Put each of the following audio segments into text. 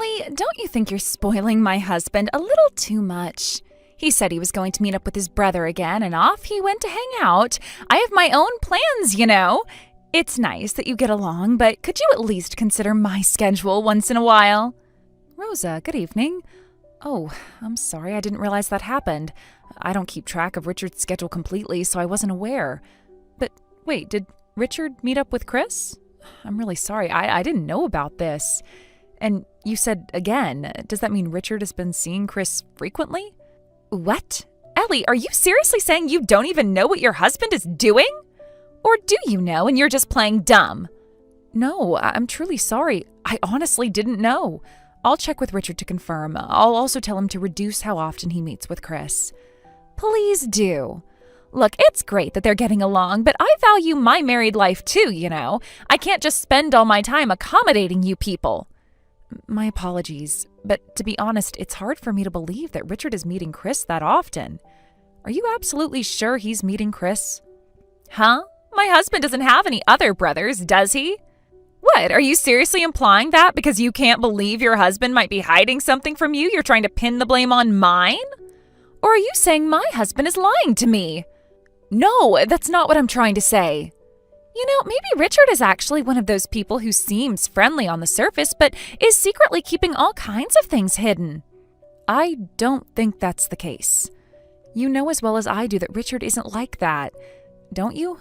Ellie, don't you think you're spoiling my husband a little too much? He said he was going to meet up with his brother again, and off he went to hang out. I have my own plans, you know. It's nice that you get along, but could you at least consider my schedule once in a while? Rosa, good evening. Oh, I'm sorry, I didn't realize that happened. I don't keep track of Richard's schedule completely, so I wasn't aware. But wait, did Richard meet up with Chris? I'm really sorry, I didn't know about this. And you said again, does that mean Richard has been seeing Chris frequently? What? Ellie, are you seriously saying you don't even know what your husband is doing? Or do you know and you're just playing dumb? No, I'm truly sorry. I honestly didn't know. I'll check with Richard to confirm. I'll also tell him to reduce how often he meets with Chris. Please do. Look, it's great that they're getting along, but I value my married life too, you know. I can't just spend all my time accommodating you people. My apologies, but to be honest, it's hard for me to believe that Richard is meeting Chris that often. Are you absolutely sure he's meeting Chris? Huh? My husband doesn't have any other brothers, does he? What, are you seriously implying that because you can't believe your husband might be hiding something from you, you're trying to pin the blame on mine? Or are you saying my husband is lying to me? No, that's not what I'm trying to say. You know, maybe Richard is actually one of those people who seems friendly on the surface, but is secretly keeping all kinds of things hidden. I don't think that's the case. You know as well as I do that Richard isn't like that, don't you?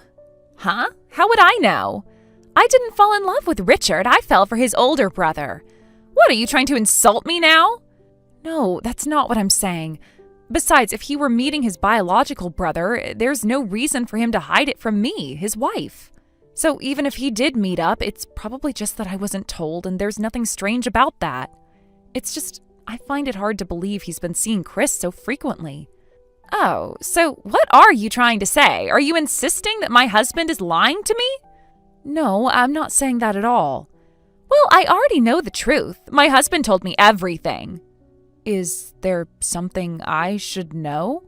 Huh? How would I know? I didn't fall in love with Richard, I fell for his older brother. What, are you trying to insult me now? No, that's not what I'm saying. Besides, if he were meeting his biological brother, there's no reason for him to hide it from me, his wife. So even if he did meet up, it's probably just that I wasn't told, and there's nothing strange about that. It's just, I find it hard to believe he's been seeing Chris so frequently. Oh, so what are you trying to say? Are you insisting that my husband is lying to me? No, I'm not saying that at all. Well, I already know the truth. My husband told me everything. Is there something I should know?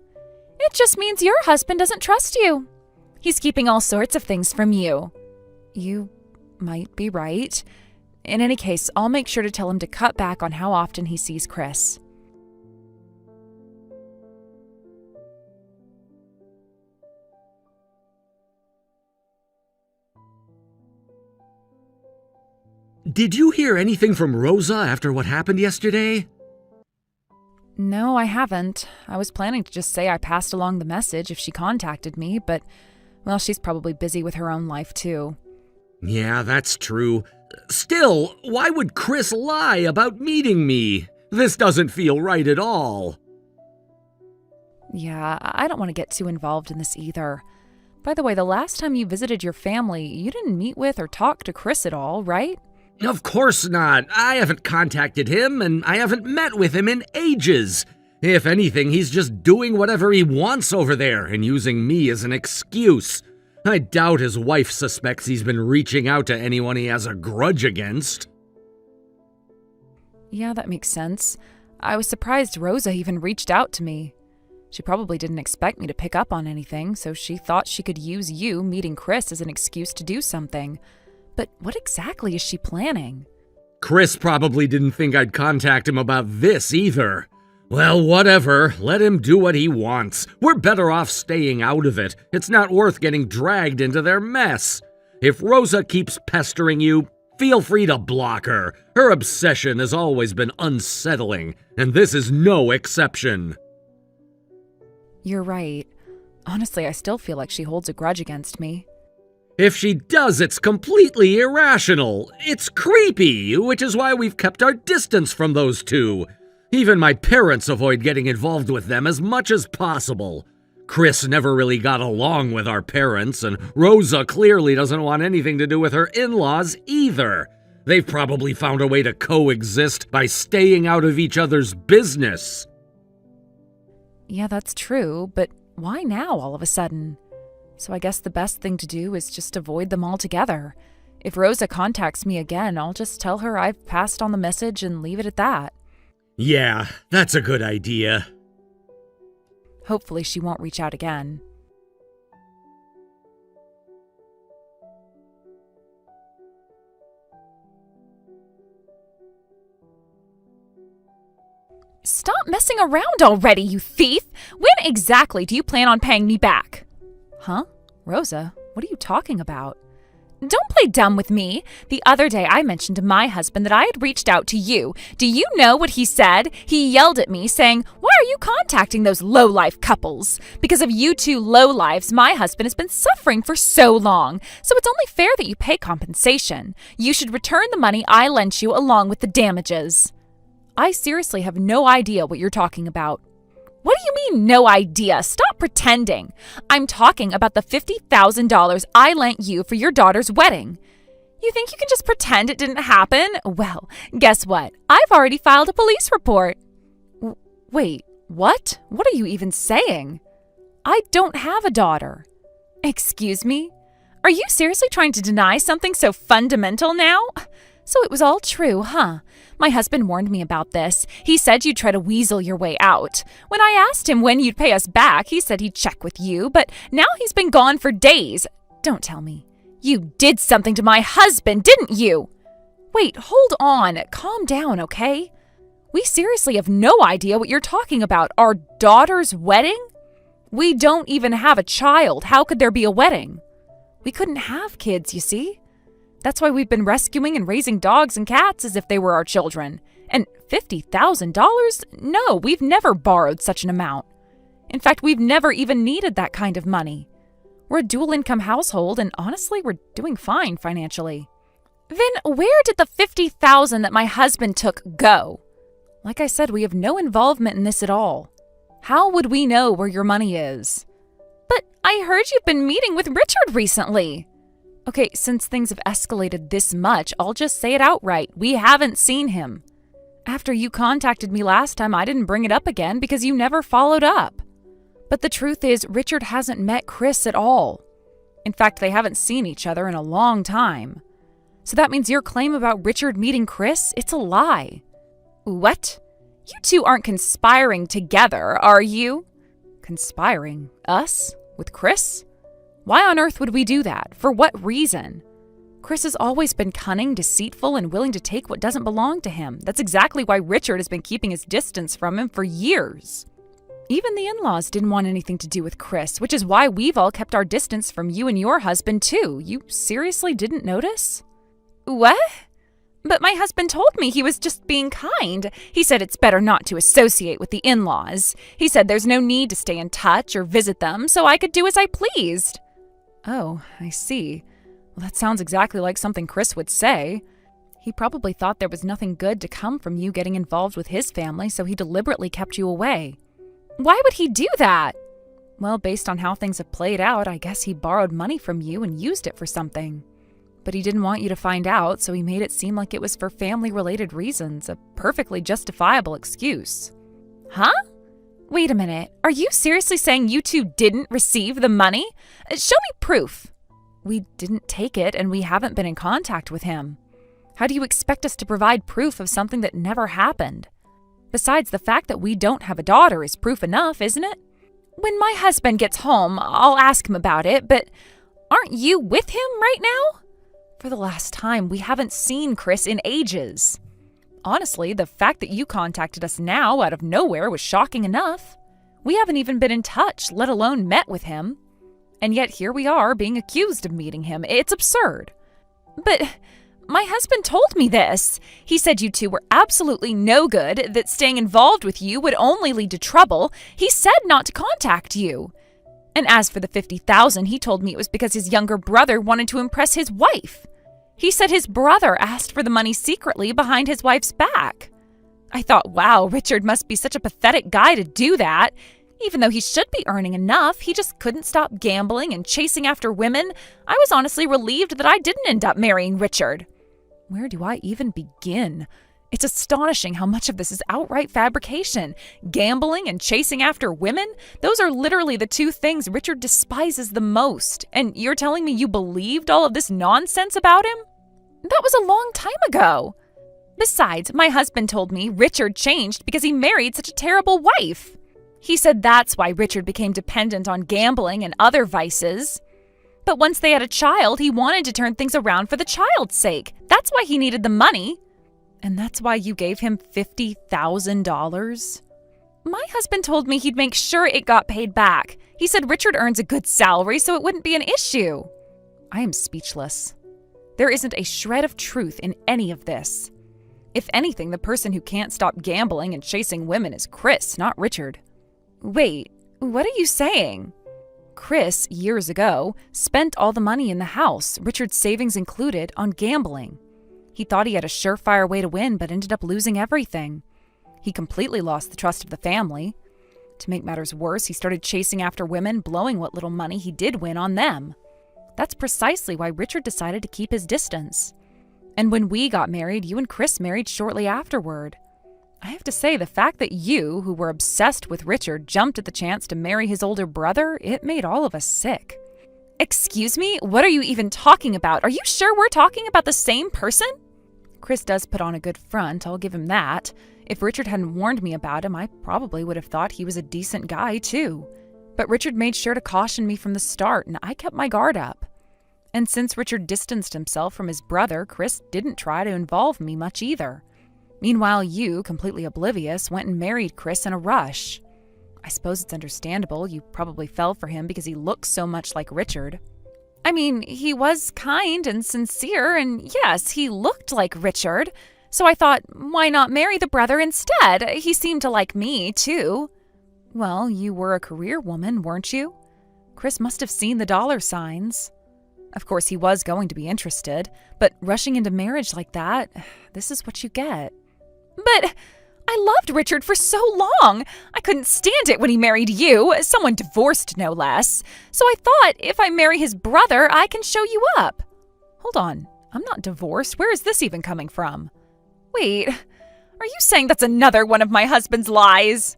It just means your husband doesn't trust you. He's keeping all sorts of things from you. You might be right. In any case, I'll make sure to tell him to cut back on how often he sees Chris. Did you hear anything from Rosa after what happened yesterday? No, I haven't. I was planning to just say I passed along the message if she contacted me, but, well, she's probably busy with her own life too. Yeah, that's true. Still, why would Chris lie about meeting me? This doesn't feel right at all. Yeah, I don't want to get too involved in this either. By the way, the last time you visited your family, you didn't meet with or talk to Chris at all, right? Of course not. I haven't contacted him, and I haven't met with him in ages. If anything, he's just doing whatever he wants over there and using me as an excuse. I doubt his wife suspects he's been reaching out to anyone he has a grudge against. Yeah, that makes sense. I was surprised Rosa even reached out to me. She probably didn't expect me to pick up on anything, so she thought she could use you meeting Chris as an excuse to do something. But what exactly is she planning? Chris probably didn't think I'd contact him about this either. Well, whatever. Let him do what he wants. We're better off staying out of it. It's not worth getting dragged into their mess. If Rosa keeps pestering you, feel free to block her. Her obsession has always been unsettling, and this is no exception. You're right. Honestly, I still feel like she holds a grudge against me. If she does, it's completely irrational. It's creepy, which is why we've kept our distance from those two. Even my parents avoid getting involved with them as much as possible. Chris never really got along with our parents, and Rosa clearly doesn't want anything to do with her in-laws either. They've probably found a way to coexist by staying out of each other's business. Yeah, that's true, but why now all of a sudden? So I guess the best thing to do is just avoid them altogether. If Rosa contacts me again, I'll just tell her I've passed on the message and leave it at that. Yeah, that's a good idea. Hopefully she won't reach out again. Stop messing around already, you thief! When exactly do you plan on paying me back? Huh? Rosa, what are you talking about? Don't play dumb with me. The other day I mentioned to my husband that I had reached out to you. Do you know what he said? He yelled at me saying, "Why are you contacting those low-life couples? Because of you two low-lives, my husband has been suffering for so long. So it's only fair that you pay compensation. You should return the money I lent you along with the damages." I seriously have no idea what you're talking about. What do you mean, no idea? Stop pretending. I'm talking about the $50,000 I lent you for your daughter's wedding. You think you can just pretend it didn't happen? Well, guess what? I've already filed a police report. Wait, what? What are you even saying? I don't have a daughter. Excuse me? Are you seriously trying to deny something so fundamental now? So it was all true, huh? My husband warned me about this. He said you'd try to weasel your way out. When I asked him when you'd pay us back, he said he'd check with you, but now he's been gone for days. Don't tell me. You did something to my husband, didn't you? Wait, hold on. Calm down, okay? We seriously have no idea what you're talking about. Our daughter's wedding? We don't even have a child. How could there be a wedding? We couldn't have kids, you see? That's why we've been rescuing and raising dogs and cats as if they were our children. And $50,000? No, we've never borrowed such an amount. In fact, we've never even needed that kind of money. We're a dual-income household, and honestly, we're doing fine financially. Then where did the $50,000 that my husband took go? Like I said, we have no involvement in this at all. How would we know where your money is? But I heard you've been meeting with Richard recently. Okay, since things have escalated this much, I'll just say it outright. We haven't seen him. After you contacted me last time, I didn't bring it up again because you never followed up. But the truth is, Richard hasn't met Chris at all. In fact, they haven't seen each other in a long time. So that means your claim about Richard meeting Chris, it's a lie. What? You two aren't conspiring together, are you? Conspiring? Us? With Chris? Why on earth would we do that? For what reason? Chris has always been cunning, deceitful, and willing to take what doesn't belong to him. That's exactly why Richard has been keeping his distance from him for years. Even the in-laws didn't want anything to do with Chris, which is why we've all kept our distance from you and your husband, too. You seriously didn't notice? What? But my husband told me he was just being kind. He said it's better not to associate with the in-laws. He said there's no need to stay in touch or visit them, so I could do as I pleased. Oh, I see. Well, that sounds exactly like something Chris would say. He probably thought there was nothing good to come from you getting involved with his family, so he deliberately kept you away. Why would he do that? Well, based on how things have played out, I guess he borrowed money from you and used it for something. But he didn't want you to find out, so he made it seem like it was for family-related reasons, a perfectly justifiable excuse. Huh? Wait a minute. Are you seriously saying you two didn't receive the money? Show me proof. We didn't take it, and we haven't been in contact with him. How do you expect us to provide proof of something that never happened? Besides, the fact that we don't have a daughter is proof enough, isn't it? When my husband gets home, I'll ask him about it, but aren't you with him right now? For the last time, we haven't seen Chris in ages. Honestly, the fact that you contacted us now out of nowhere was shocking enough. We haven't even been in touch, let alone met with him. And yet here we are being accused of meeting him. It's absurd. But my husband told me this. He said you two were absolutely no good, that staying involved with you would only lead to trouble. He said not to contact you. And as for the $50,000, he told me it was because his younger brother wanted to impress his wife. He said his brother asked for the money secretly behind his wife's back. I thought, wow, Richard must be such a pathetic guy to do that. Even though he should be earning enough, he just couldn't stop gambling and chasing after women. I was honestly relieved that I didn't end up marrying Richard. Where do I even begin? It's astonishing how much of this is outright fabrication. Gambling and chasing after women, those are literally the two things Richard despises the most. And you're telling me you believed all of this nonsense about him? That was a long time ago. Besides, my husband told me Richard changed because he married such a terrible wife. He said that's why Richard became dependent on gambling and other vices. But once they had a child, he wanted to turn things around for the child's sake. That's why he needed the money. And that's why you gave him $50,000? My husband told me he'd make sure it got paid back. He said Richard earns a good salary, so it wouldn't be an issue. I am speechless. There isn't a shred of truth in any of this. If anything, the person who can't stop gambling and chasing women is Chris, not Richard. Wait, what are you saying? Chris, years ago, spent all the money in the house, Richard's savings included, on gambling. He thought he had a surefire way to win, but ended up losing everything. He completely lost the trust of the family. To make matters worse, he started chasing after women, blowing what little money he did win on them. That's precisely why Richard decided to keep his distance. And when we got married, you and Chris married shortly afterward. I have to say, the fact that you, who were obsessed with Richard, jumped at the chance to marry his older brother, it made all of us sick. Excuse me? What are you even talking about? Are you sure we're talking about the same person? Chris does put on a good front, I'll give him that. If Richard hadn't warned me about him, I probably would have thought he was a decent guy, too. But Richard made sure to caution me from the start, and I kept my guard up. And since Richard distanced himself from his brother, Chris didn't try to involve me much either. Meanwhile, you, completely oblivious, went and married Chris in a rush. I suppose it's understandable. You probably fell for him because he looks so much like Richard. I mean, he was kind and sincere, and yes, he looked like Richard. So I thought, why not marry the brother instead? He seemed to like me, too. Well, you were a career woman, weren't you? Chris must have seen the dollar signs. Of course, he was going to be interested, but rushing into marriage like that, this is what you get. But I loved Richard for so long. I couldn't stand it when he married you, someone divorced no less. So I thought, if I marry his brother, I can show you up. Hold on, I'm not divorced. Where is this even coming from? Wait, are you saying that's another one of my husband's lies?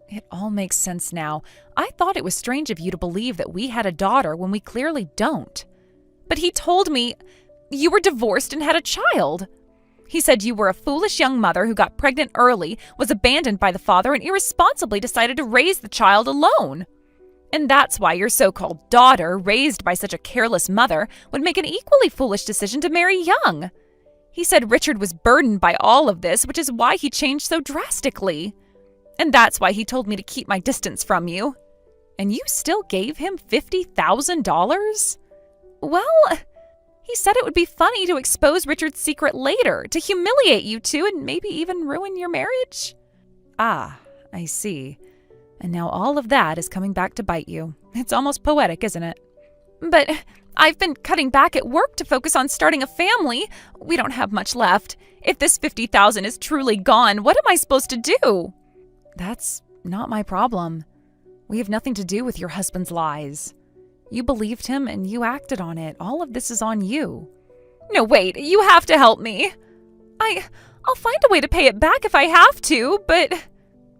It all makes sense now. I thought it was strange of you to believe that we had a daughter when we clearly don't. But he told me you were divorced and had a child. He said you were a foolish young mother who got pregnant early, was abandoned by the father, and irresponsibly decided to raise the child alone. And that's why your so-called daughter, raised by such a careless mother, would make an equally foolish decision to marry young. He said Richard was burdened by all of this, which is why he changed so drastically. And that's why he told me to keep my distance from you. And you still gave him $50,000? Well, he said it would be funny to expose Richard's secret later, to humiliate you two and maybe even ruin your marriage. Ah, I see. And now all of that is coming back to bite you. It's almost poetic, isn't it? But I've been cutting back at work to focus on starting a family. We don't have much left. If this $50,000 is truly gone, what am I supposed to do? That's not my problem. We have nothing to do with your husband's lies. You believed him and you acted on it. All of this is on you. No, wait, you have to help me. I'll find a way to pay it back if I have to, but...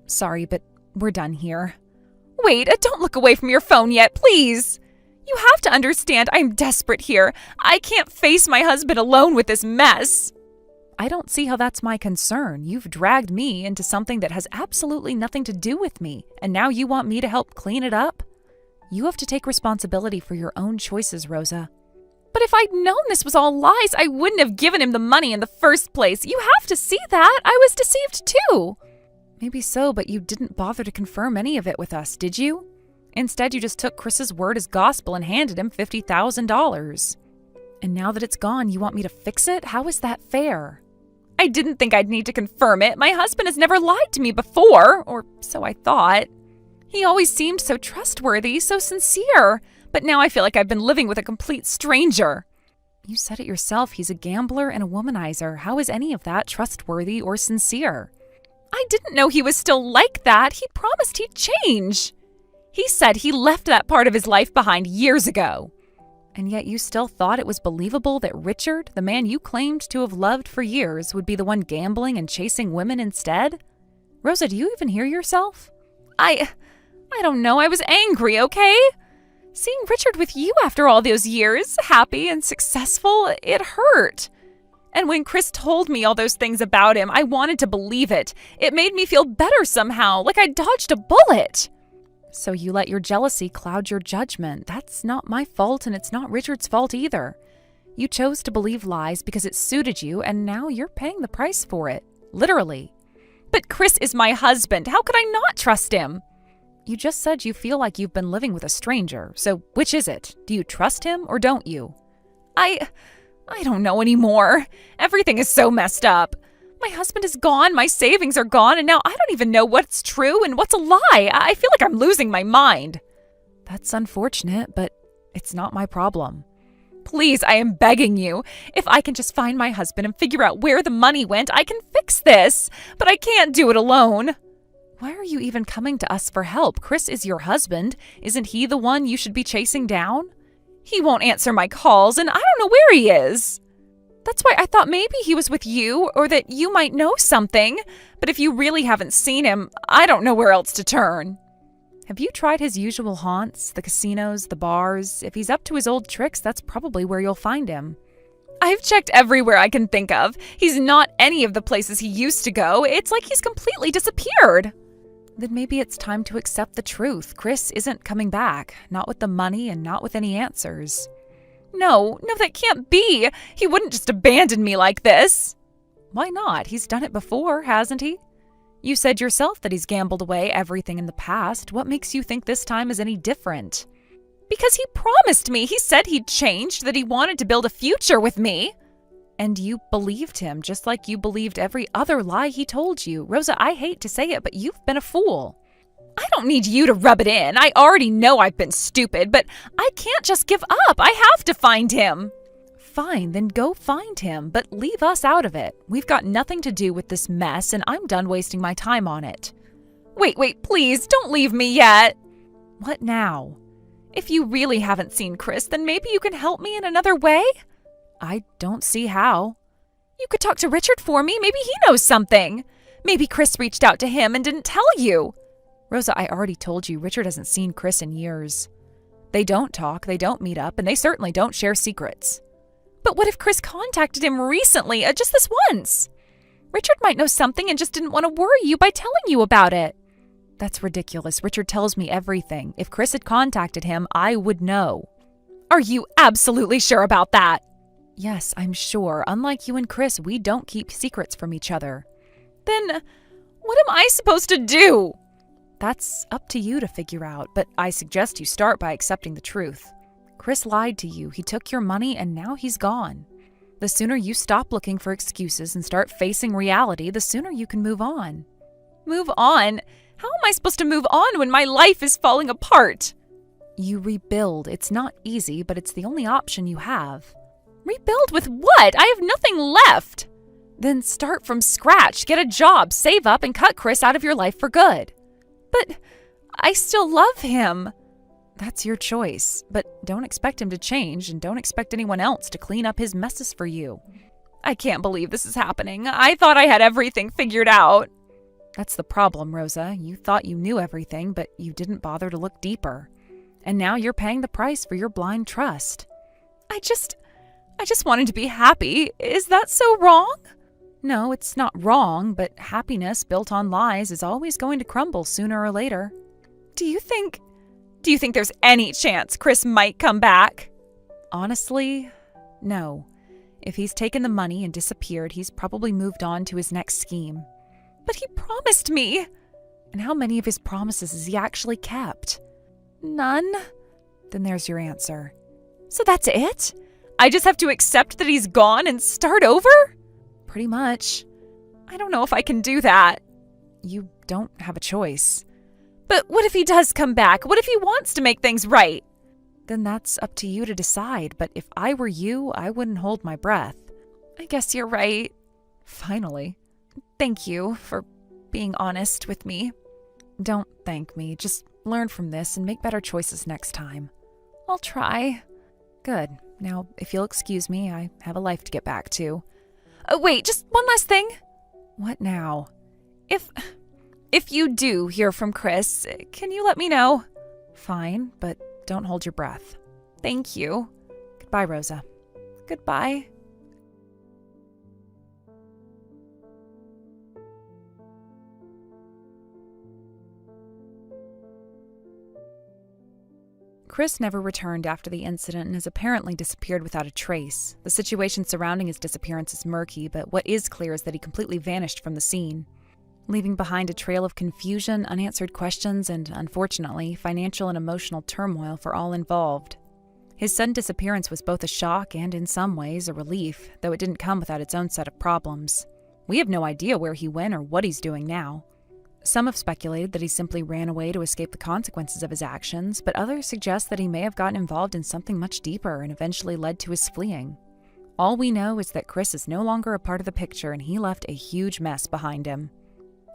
Sorry, but we're done here. Wait, don't look away from your phone yet, please. You have to understand I'm desperate here. I can't face my husband alone with this mess. I don't see how that's my concern. You've dragged me into something that has absolutely nothing to do with me, and now you want me to help clean it up? You have to take responsibility for your own choices, Rosa. But if I'd known this was all lies, I wouldn't have given him the money in the first place. You have to see that. I was deceived too. Maybe so, but you didn't bother to confirm any of it with us, did you? Instead, you just took Chris's word as gospel and handed him $50,000. And now that it's gone, you want me to fix it? How is that fair? I didn't think I'd need to confirm it. My husband has never lied to me before, or so I thought. He always seemed so trustworthy, so sincere. But now I feel like I've been living with a complete stranger. You said it yourself. He's a gambler and a womanizer. How is any of that trustworthy or sincere? I didn't know he was still like that. He promised he'd change. He said he left that part of his life behind years ago. And yet you still thought it was believable that Richard, the man you claimed to have loved for years, would be the one gambling and chasing women instead? Rosa, do you even hear yourself? I don't know. I was angry, okay? Seeing Richard with you after all those years, happy and successful, it hurt. And when Chris told me all those things about him, I wanted to believe it. It made me feel better somehow, like I dodged a bullet. So you let your jealousy cloud your judgment. That's not my fault, and it's not Richard's fault either. You chose to believe lies because it suited you, and now you're paying the price for it. Literally. But Chris is my husband. How could I not trust him? You just said you feel like you've been living with a stranger, so which is it? Do you trust him or don't you? I don't know anymore. Everything is so messed up. My husband is gone, my savings are gone, and now I don't even know what's true and what's a lie. I feel like I'm losing my mind. That's unfortunate, but it's not my problem. Please, I am begging you. If I can just find my husband and figure out where the money went, I can fix this. But I can't do it alone. Why are you even coming to us for help? Chris is your husband. Isn't he the one you should be chasing down? He won't answer my calls, and I don't know where he is. That's why I thought maybe he was with you, or that you might know something. But if you really haven't seen him, I don't know where else to turn. Have you tried his usual haunts, the casinos, the bars? If he's up to his old tricks, that's probably where you'll find him. I've checked everywhere I can think of. He's not any of the places he used to go. It's like he's completely disappeared. Then maybe it's time to accept the truth. Chris isn't coming back, not with the money and not with any answers. No, that can't be. He wouldn't just abandon me like this. Why not? He's done it before, hasn't he? You said yourself that he's gambled away everything in the past. What makes you think this time is any different? Because he promised me. He said he'd changed, that he wanted to build a future with me. And you believed him, just like you believed every other lie he told you. Rosa, I hate to say it, but you've been a fool. I don't need you to rub it in. I already know I've been stupid, but I can't just give up. I have to find him. Fine, then go find him, but leave us out of it. We've got nothing to do with this mess, and I'm done wasting my time on it. Wait, please, don't leave me yet. What now? If you really haven't seen Chris, then maybe you can help me in another way? I don't see how. You could talk to Richard for me. Maybe he knows something. Maybe Chris reached out to him and didn't tell you. Rosa, I already told you Richard hasn't seen Chris in years. They don't talk, they don't meet up, and they certainly don't share secrets. But what if Chris contacted him recently, just this once? Richard might know something and just didn't want to worry you by telling you about it. That's ridiculous. Richard tells me everything. If Chris had contacted him, I would know. Are you absolutely sure about that? Yes, I'm sure. Unlike you and Chris, we don't keep secrets from each other. Then, what am I supposed to do? That's up to you to figure out, but I suggest you start by accepting the truth. Chris lied to you. He took your money and now he's gone. The sooner you stop looking for excuses and start facing reality, the sooner you can move on. Move on? How am I supposed to move on when my life is falling apart? You rebuild. It's not easy, but it's the only option you have. Rebuild with what? I have nothing left. Then start from scratch, get a job, save up, and cut Chris out of your life for good. But I still love him. That's your choice, but don't expect him to change, and don't expect anyone else to clean up his messes for you. I can't believe this is happening. I thought I had everything figured out. That's the problem, Rosa. You thought you knew everything, but you didn't bother to look deeper. And now you're paying the price for your blind trust. I just wanted to be happy. Is that so wrong? No, it's not wrong, but happiness built on lies is always going to crumble sooner or later. Do you think there's any chance Chris might come back? Honestly, no. If he's taken the money and disappeared, he's probably moved on to his next scheme. But he promised me. And how many of his promises has he actually kept? None. Then there's your answer. So that's it? I just have to accept that he's gone and start over? Pretty much. I don't know if I can do that. You don't have a choice. But what if he does come back? What if he wants to make things right? Then that's up to you to decide. But if I were you, I wouldn't hold my breath. I guess you're right. Finally. Thank you for being honest with me. Don't thank me. Just learn from this and make better choices next time. I'll try. Good. Now, if you'll excuse me, I have a life to get back to. Wait, just one last thing. What now? If you do hear from Chris, can you let me know? Fine, but don't hold your breath. Thank you. Goodbye, Rosa. Goodbye. Chris never returned after the incident and has apparently disappeared without a trace. The situation surrounding his disappearance is murky, but what is clear is that he completely vanished from the scene, leaving behind a trail of confusion, unanswered questions, and, unfortunately, financial and emotional turmoil for all involved. His sudden disappearance was both a shock and, in some ways, a relief, though it didn't come without its own set of problems. We have no idea where he went or what he's doing now. Some have speculated that he simply ran away to escape the consequences of his actions, but others suggest that he may have gotten involved in something much deeper and eventually led to his fleeing. All we know is that Chris is no longer a part of the picture and he left a huge mess behind him.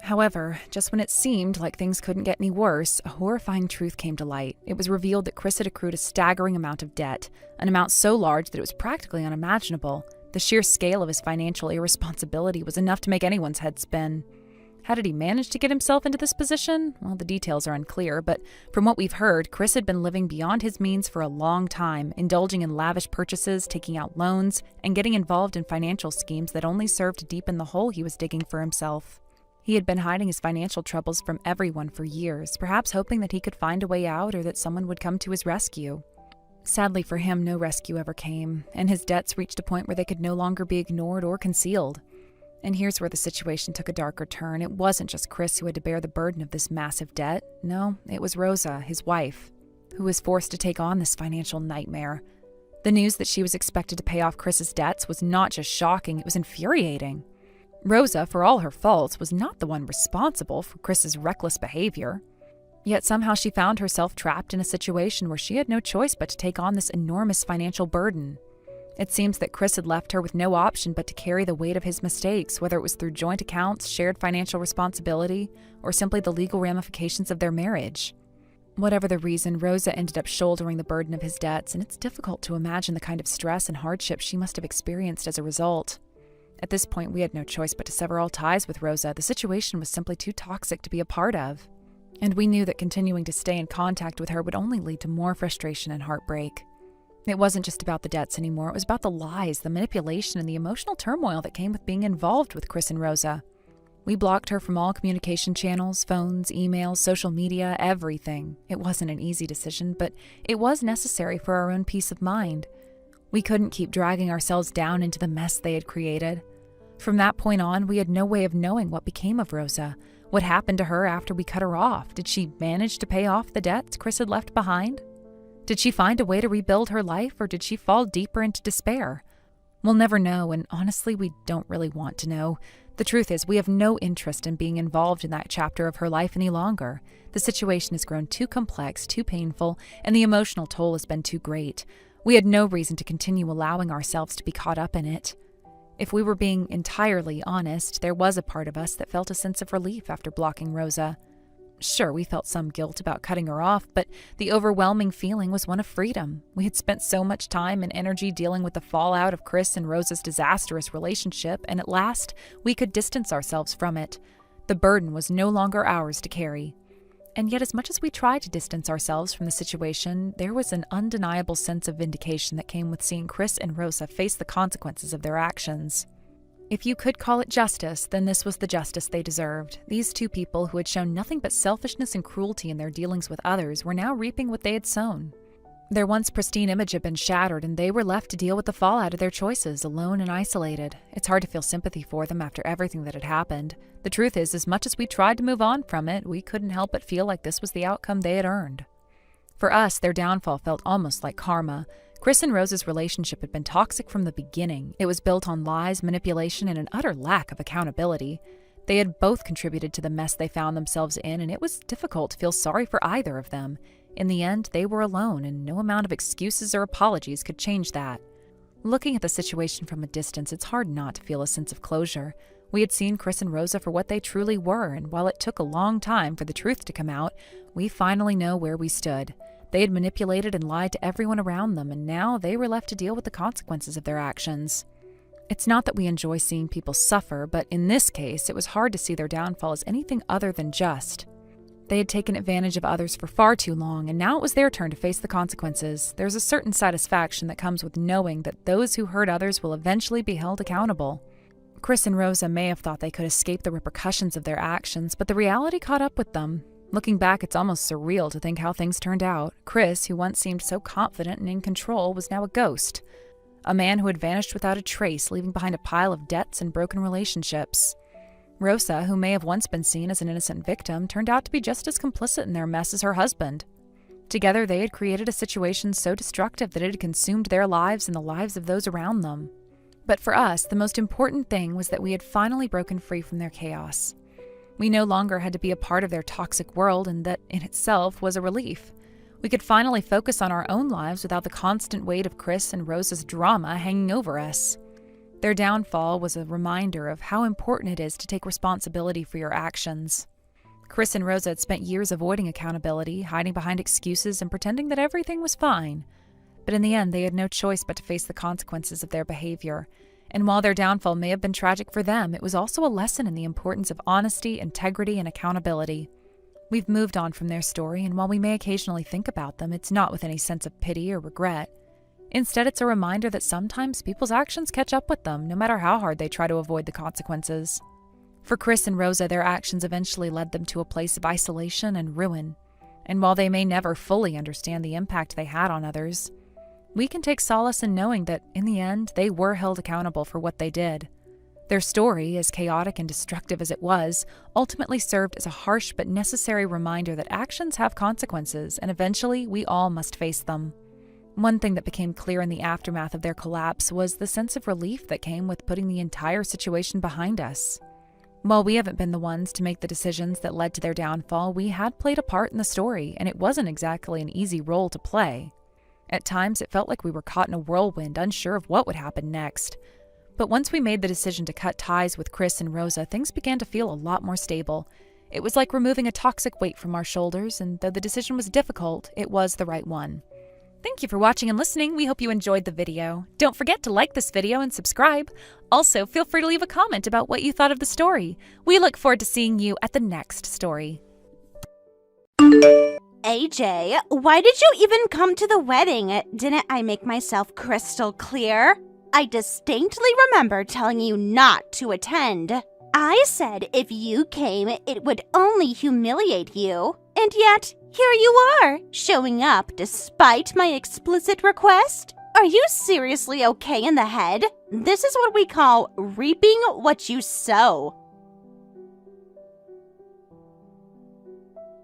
However, just when it seemed like things couldn't get any worse, a horrifying truth came to light. It was revealed that Chris had accrued a staggering amount of debt, an amount so large that it was practically unimaginable. The sheer scale of his financial irresponsibility was enough to make anyone's head spin. How did he manage to get himself into this position? Well, the details are unclear, but from what we've heard, Chris had been living beyond his means for a long time, indulging in lavish purchases, taking out loans, and getting involved in financial schemes that only served to deepen the hole he was digging for himself. He had been hiding his financial troubles from everyone for years, perhaps hoping that he could find a way out or that someone would come to his rescue. Sadly for him, no rescue ever came, and his debts reached a point where they could no longer be ignored or concealed. And here's where the situation took a darker turn. It wasn't just Chris who had to bear the burden of this massive debt. No, it was Rosa, his wife, who was forced to take on this financial nightmare. The news that she was expected to pay off Chris's debts was not just shocking, it was infuriating. Rosa, for all her faults, was not the one responsible for Chris's reckless behavior. Yet somehow she found herself trapped in a situation where she had no choice but to take on this enormous financial burden. It seems that Chris had left her with no option but to carry the weight of his mistakes, whether it was through joint accounts, shared financial responsibility, or simply the legal ramifications of their marriage. Whatever the reason, Rosa ended up shouldering the burden of his debts, and it's difficult to imagine the kind of stress and hardship she must have experienced as a result. At this point, we had no choice but to sever all ties with Rosa. The situation was simply too toxic to be a part of. And we knew that continuing to stay in contact with her would only lead to more frustration and heartbreak. It wasn't just about the debts anymore. It was about the lies, the manipulation, and the emotional turmoil that came with being involved with Chris and Rosa. We blocked her from all communication channels, phones, emails, social media, everything. It wasn't an easy decision, but it was necessary for our own peace of mind. We couldn't keep dragging ourselves down into the mess they had created. From that point on, we had no way of knowing what became of Rosa. What happened to her after we cut her off? Did she manage to pay off the debts Chris had left behind? Did she find a way to rebuild her life, or did she fall deeper into despair? We'll never know, and honestly, we don't really want to know. The truth is, we have no interest in being involved in that chapter of her life any longer. The situation has grown too complex, too painful, and the emotional toll has been too great. We had no reason to continue allowing ourselves to be caught up in it. If we were being entirely honest, there was a part of us that felt a sense of relief after blocking Rosa. Sure, we felt some guilt about cutting her off, but the overwhelming feeling was one of freedom. We had spent so much time and energy dealing with the fallout of Chris and Rosa's disastrous relationship, and at last, we could distance ourselves from it. The burden was no longer ours to carry. And yet, as much as we tried to distance ourselves from the situation, there was an undeniable sense of vindication that came with seeing Chris and Rosa face the consequences of their actions. If you could call it justice, then this was the justice they deserved. These two people who had shown nothing but selfishness and cruelty in their dealings with others were now reaping what they had sown. Their once pristine image had been shattered, and they were left to deal with the fallout of their choices, alone and isolated. It's hard to feel sympathy for them after everything that had happened. The truth is, as much as we tried to move on from it, we couldn't help but feel like this was the outcome they had earned. For us, their downfall felt almost like karma. Chris and Rose's relationship had been toxic from the beginning. It was built on lies, manipulation, and an utter lack of accountability. They had both contributed to the mess they found themselves in, and it was difficult to feel sorry for either of them. In the end, they were alone, and no amount of excuses or apologies could change that. Looking at the situation from a distance, it's hard not to feel a sense of closure. We had seen Chris and Rosa for what they truly were, and while it took a long time for the truth to come out, we finally know where we stood. They had manipulated and lied to everyone around them, and now they were left to deal with the consequences of their actions. It's not that we enjoy seeing people suffer, but in this case, it was hard to see their downfall as anything other than just. They had taken advantage of others for far too long, and now it was their turn to face the consequences. There's a certain satisfaction that comes with knowing that those who hurt others will eventually be held accountable. Chris and Rosa may have thought they could escape the repercussions of their actions, but the reality caught up with them. Looking back, it's almost surreal to think how things turned out. Chris, who once seemed so confident and in control, was now a ghost. A man who had vanished without a trace, leaving behind a pile of debts and broken relationships. Rosa, who may have once been seen as an innocent victim, turned out to be just as complicit in their mess as her husband. Together, they had created a situation so destructive that it had consumed their lives and the lives of those around them. But for us, the most important thing was that we had finally broken free from their chaos. We no longer had to be a part of their toxic world, and that in itself was a relief. We could finally focus on our own lives without the constant weight of Chris and Rosa's drama hanging over us. Their downfall was a reminder of how important it is to take responsibility for your actions. Chris and Rosa had spent years avoiding accountability, hiding behind excuses, and pretending that everything was fine. But in the end, they had no choice but to face the consequences of their behavior. And while their downfall may have been tragic for them, it was also a lesson in the importance of honesty, integrity, and accountability. We've moved on from their story, and while we may occasionally think about them, it's not with any sense of pity or regret. Instead, it's a reminder that sometimes people's actions catch up with them, no matter how hard they try to avoid the consequences. For Chris and Rosa, their actions eventually led them to a place of isolation and ruin. And while they may never fully understand the impact they had on others, we can take solace in knowing that, in the end, they were held accountable for what they did. Their story, as chaotic and destructive as it was, ultimately served as a harsh but necessary reminder that actions have consequences, and eventually we all must face them. One thing that became clear in the aftermath of their collapse was the sense of relief that came with putting the entire situation behind us. While we haven't been the ones to make the decisions that led to their downfall, we had played a part in the story, and it wasn't exactly an easy role to play. At times, it felt like we were caught in a whirlwind, unsure of what would happen next. But once we made the decision to cut ties with Chris and Rosa, things began to feel a lot more stable. It was like removing a toxic weight from our shoulders, and though the decision was difficult, it was the right one. Thank you for watching and listening. We hope you enjoyed the video. Don't forget to like this video and subscribe. Also, feel free to leave a comment about what you thought of the story. We look forward to seeing you at the next story. AJ, why did you even come to the wedding? Didn't I make myself crystal clear? I distinctly remember telling you not to attend. I said if you came, it would only humiliate you. And yet, here you are, showing up despite my explicit request. Are you seriously okay in the head? This is what we call reaping what you sow.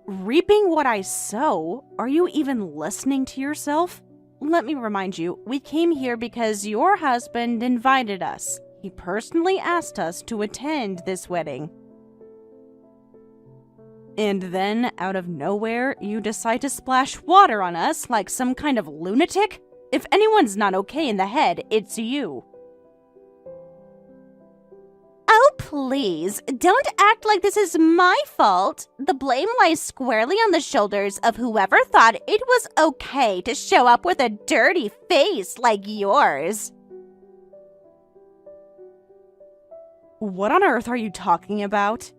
Reaping what I sow? Are you even listening to yourself? Let me remind you, we came here because your husband invited us. He personally asked us to attend this wedding. And then, out of nowhere, you decide to splash water on us like some kind of lunatic? If anyone's not okay in the head, it's you. Oh, please, don't act like this is my fault. The blame lies squarely on the shoulders of whoever thought it was okay to show up with a dirty face like yours. What on earth are you talking about?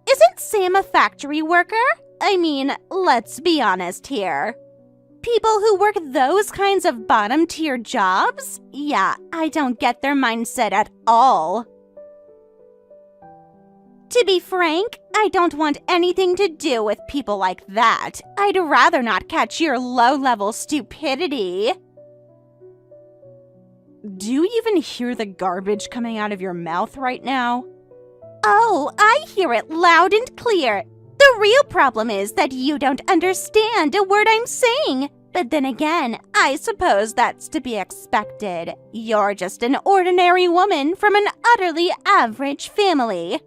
Isn't Sam a factory worker? I mean, let's be honest here. People who work those kinds of bottom-tier jobs? Yeah, I don't get their mindset at all. To be frank, I don't want anything to do with people like that. I'd rather not catch your low-level stupidity. Do you even hear the garbage coming out of your mouth right now? Oh, I hear it loud and clear. The real problem is that you don't understand a word I'm saying. But then again, I suppose that's to be expected. You're just an ordinary woman from an utterly average family.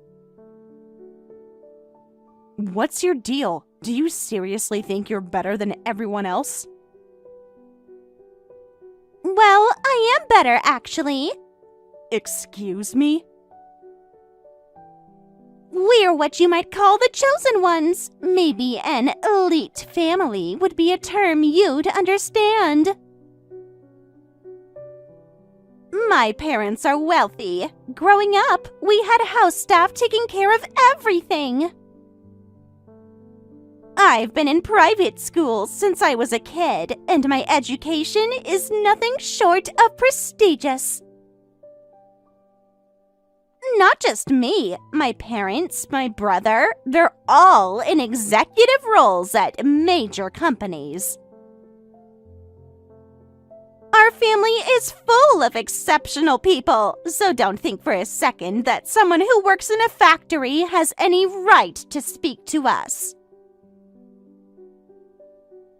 What's your deal? Do you seriously think you're better than everyone else? Well, I am better, actually. Excuse me? We're what you might call the chosen ones. Maybe an elite family would be a term you'd understand. My parents are wealthy. Growing up, we had house staff taking care of everything. I've been in private schools since I was a kid, and my education is nothing short of prestigious. Not just me. My parents, my brother, they're all in executive roles at major companies. Our family is full of exceptional people, so don't think for a second that someone who works in a factory has any right to speak to us.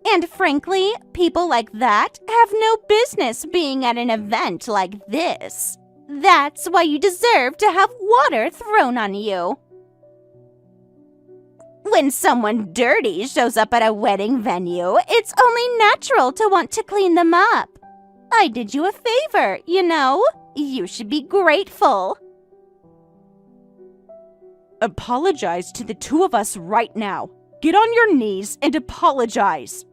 And frankly, people like that have no business being at an event like this. That's why you deserve to have water thrown on you. When someone dirty shows up at a wedding venue, it's only natural to want to clean them up. I did you a favor, you know. You should be grateful. Apologize to the two of us right now. Get on your knees and apologize.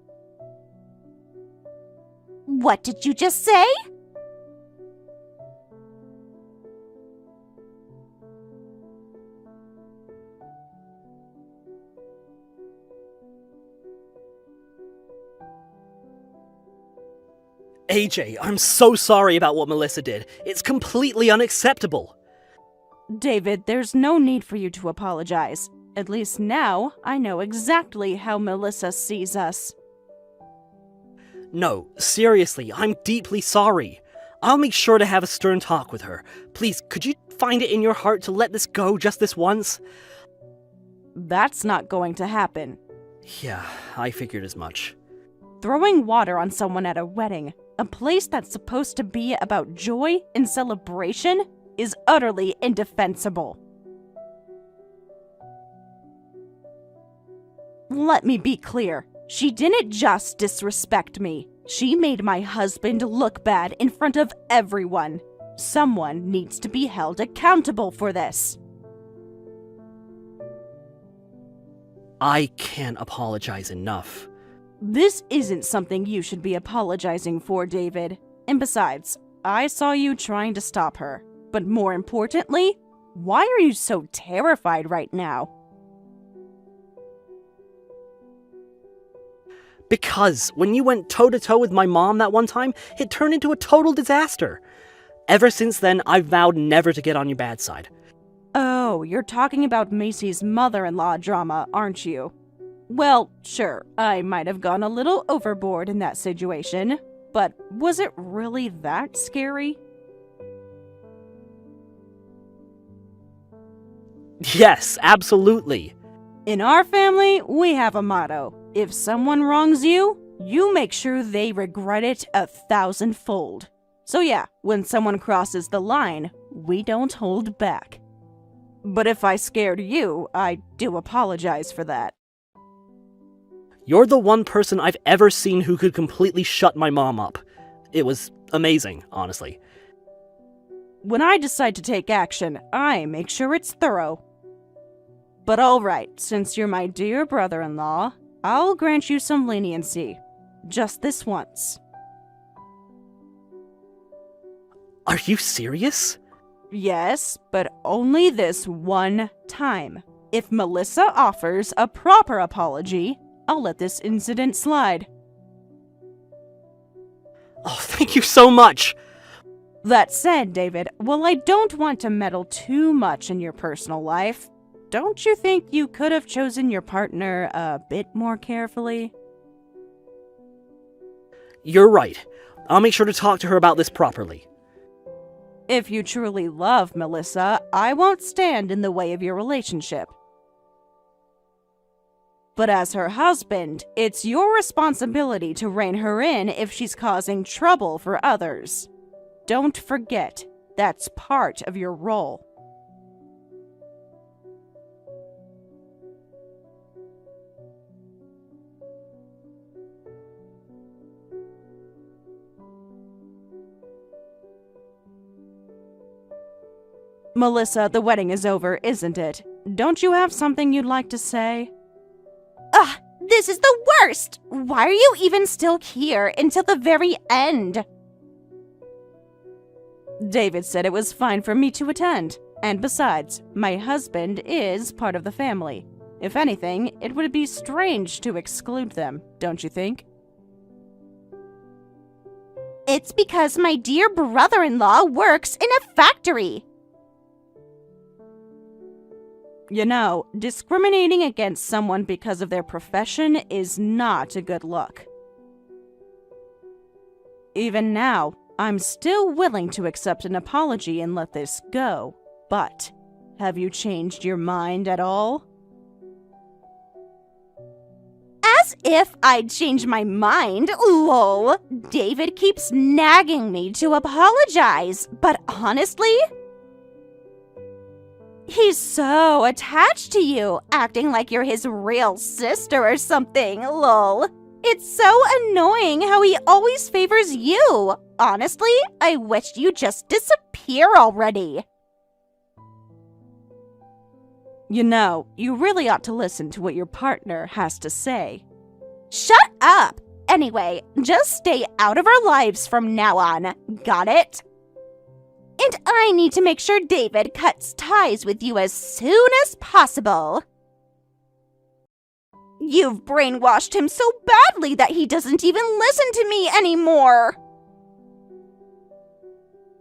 What did you just say? AJ, I'm so sorry about what Melissa did. It's completely unacceptable. David, there's no need for you to apologize. At least now, I know exactly how Melissa sees us. No, seriously, I'm deeply sorry. I'll make sure to have a stern talk with her. Please, could you find it in your heart to let this go just this once? That's not going to happen. Yeah, I figured as much. Throwing water on someone at a wedding, a place that's supposed to be about joy and celebration, is utterly indefensible. Let me be clear. She didn't just disrespect me. She made my husband look bad in front of everyone. Someone needs to be held accountable for this. I can't apologize enough. This isn't something you should be apologizing for, David. And besides, I saw you trying to stop her. But more importantly, why are you so terrified right now? Because when you went toe-to-toe with my mom that one time, it turned into a total disaster. Ever since then, I've vowed never to get on your bad side. Oh, you're talking about Macy's mother-in-law drama, aren't you? Well, sure, I might have gone a little overboard in that situation, but was it really that scary? Yes, absolutely. In our family, we have a motto. If someone wrongs you, you make sure they regret it 1,000-fold. So yeah, when someone crosses the line, we don't hold back. But if I scared you, I do apologize for that. You're the one person I've ever seen who could completely shut my mom up. It was amazing, honestly. When I decide to take action, I make sure it's thorough. But alright, since you're my dear brother-in-law, I'll grant you some leniency. Just this once. Are you serious? Yes, but only this one time. If Melissa offers a proper apology, I'll let this incident slide. Oh, thank you so much! That said, David, while I don't want to meddle too much in your personal life, don't you think you could have chosen your partner a bit more carefully? You're right. I'll make sure to talk to her about this properly. If you truly love Melissa, I won't stand in the way of your relationship. But as her husband, it's your responsibility to rein her in if she's causing trouble for others. Don't forget, that's part of your role. Melissa, the wedding is over, isn't it? Don't you have something you'd like to say? Ugh, this is the worst! Why are you even still here until the very end? David said it was fine for me to attend. And besides, my husband is part of the family. If anything, it would be strange to exclude them, don't you think? It's because my dear brother-in-law works in a factory. You know, discriminating against someone because of their profession is not a good look. Even now, I'm still willing to accept an apology and let this go, but have you changed your mind at all? As if I'd change my mind, lol. David keeps nagging me to apologize, but honestly, he's so attached to you, acting like you're his real sister or something, lol. It's so annoying how he always favors you. Honestly, I wish you'd just disappear already. You know, you really ought to listen to what your partner has to say. Shut up! Anyway, just stay out of our lives from now on. Got it? And I need to make sure David cuts ties with you as soon as possible. You've brainwashed him so badly that he doesn't even listen to me anymore.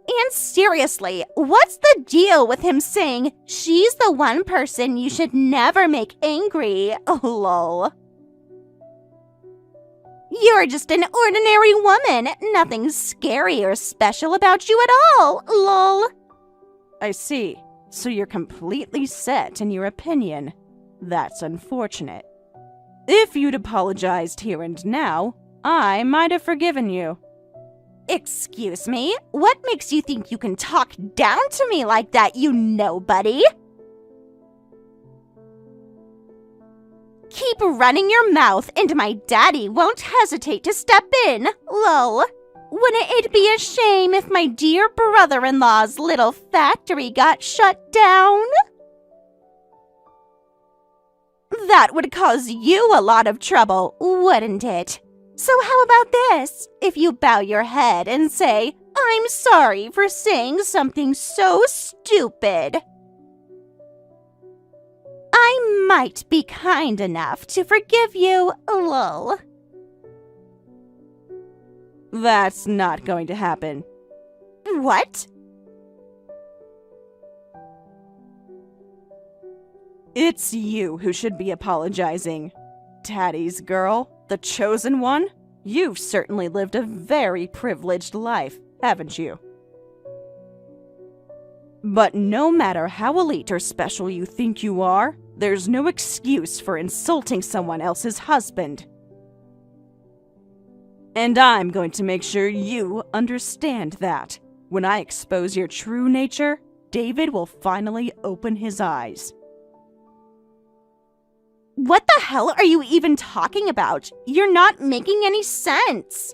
And seriously, what's the deal with him saying she's the one person you should never make angry? Lol. You're just an ordinary woman. Nothing scary or special about you at all. Lol. I see. So you're completely set in your opinion. That's unfortunate. If you'd apologized here and now, I might have forgiven you. Excuse me? What makes you think you can talk down to me like that, you nobody? Keep running your mouth and my daddy won't hesitate to step in, lol. Wouldn't it be a shame if my dear brother-in-law's little factory got shut down? That would cause you a lot of trouble, wouldn't it? So how about this? If you bow your head and say, I'm sorry for saying something so stupid. I might be kind enough to forgive you, lol. That's not going to happen. What? It's you who should be apologizing. Daddy's girl, the chosen one, you've certainly lived a very privileged life, haven't you? But no matter how elite or special you think you are, there's no excuse for insulting someone else's husband. And I'm going to make sure you understand that. When I expose your true nature, David will finally open his eyes. What the hell are you even talking about? You're not making any sense.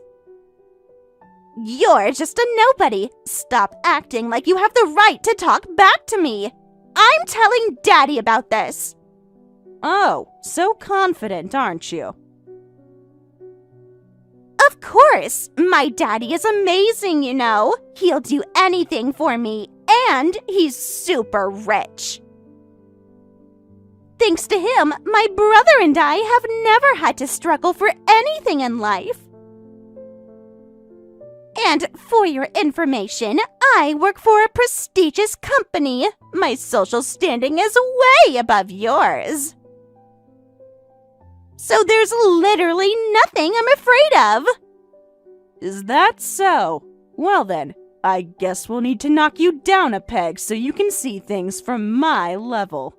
You're just a nobody. Stop acting like you have the right to talk back to me. I'm telling Daddy about this. Oh, so confident, aren't you? Of course. My daddy is amazing, you know. He'll do anything for me, and he's super rich. Thanks to him, my brother and I have never had to struggle for anything in life. And for your information, I work for a prestigious company. My social standing is way above yours. So there's literally nothing I'm afraid of. Is that so? Well then, I guess we'll need to knock you down a peg so you can see things from my level.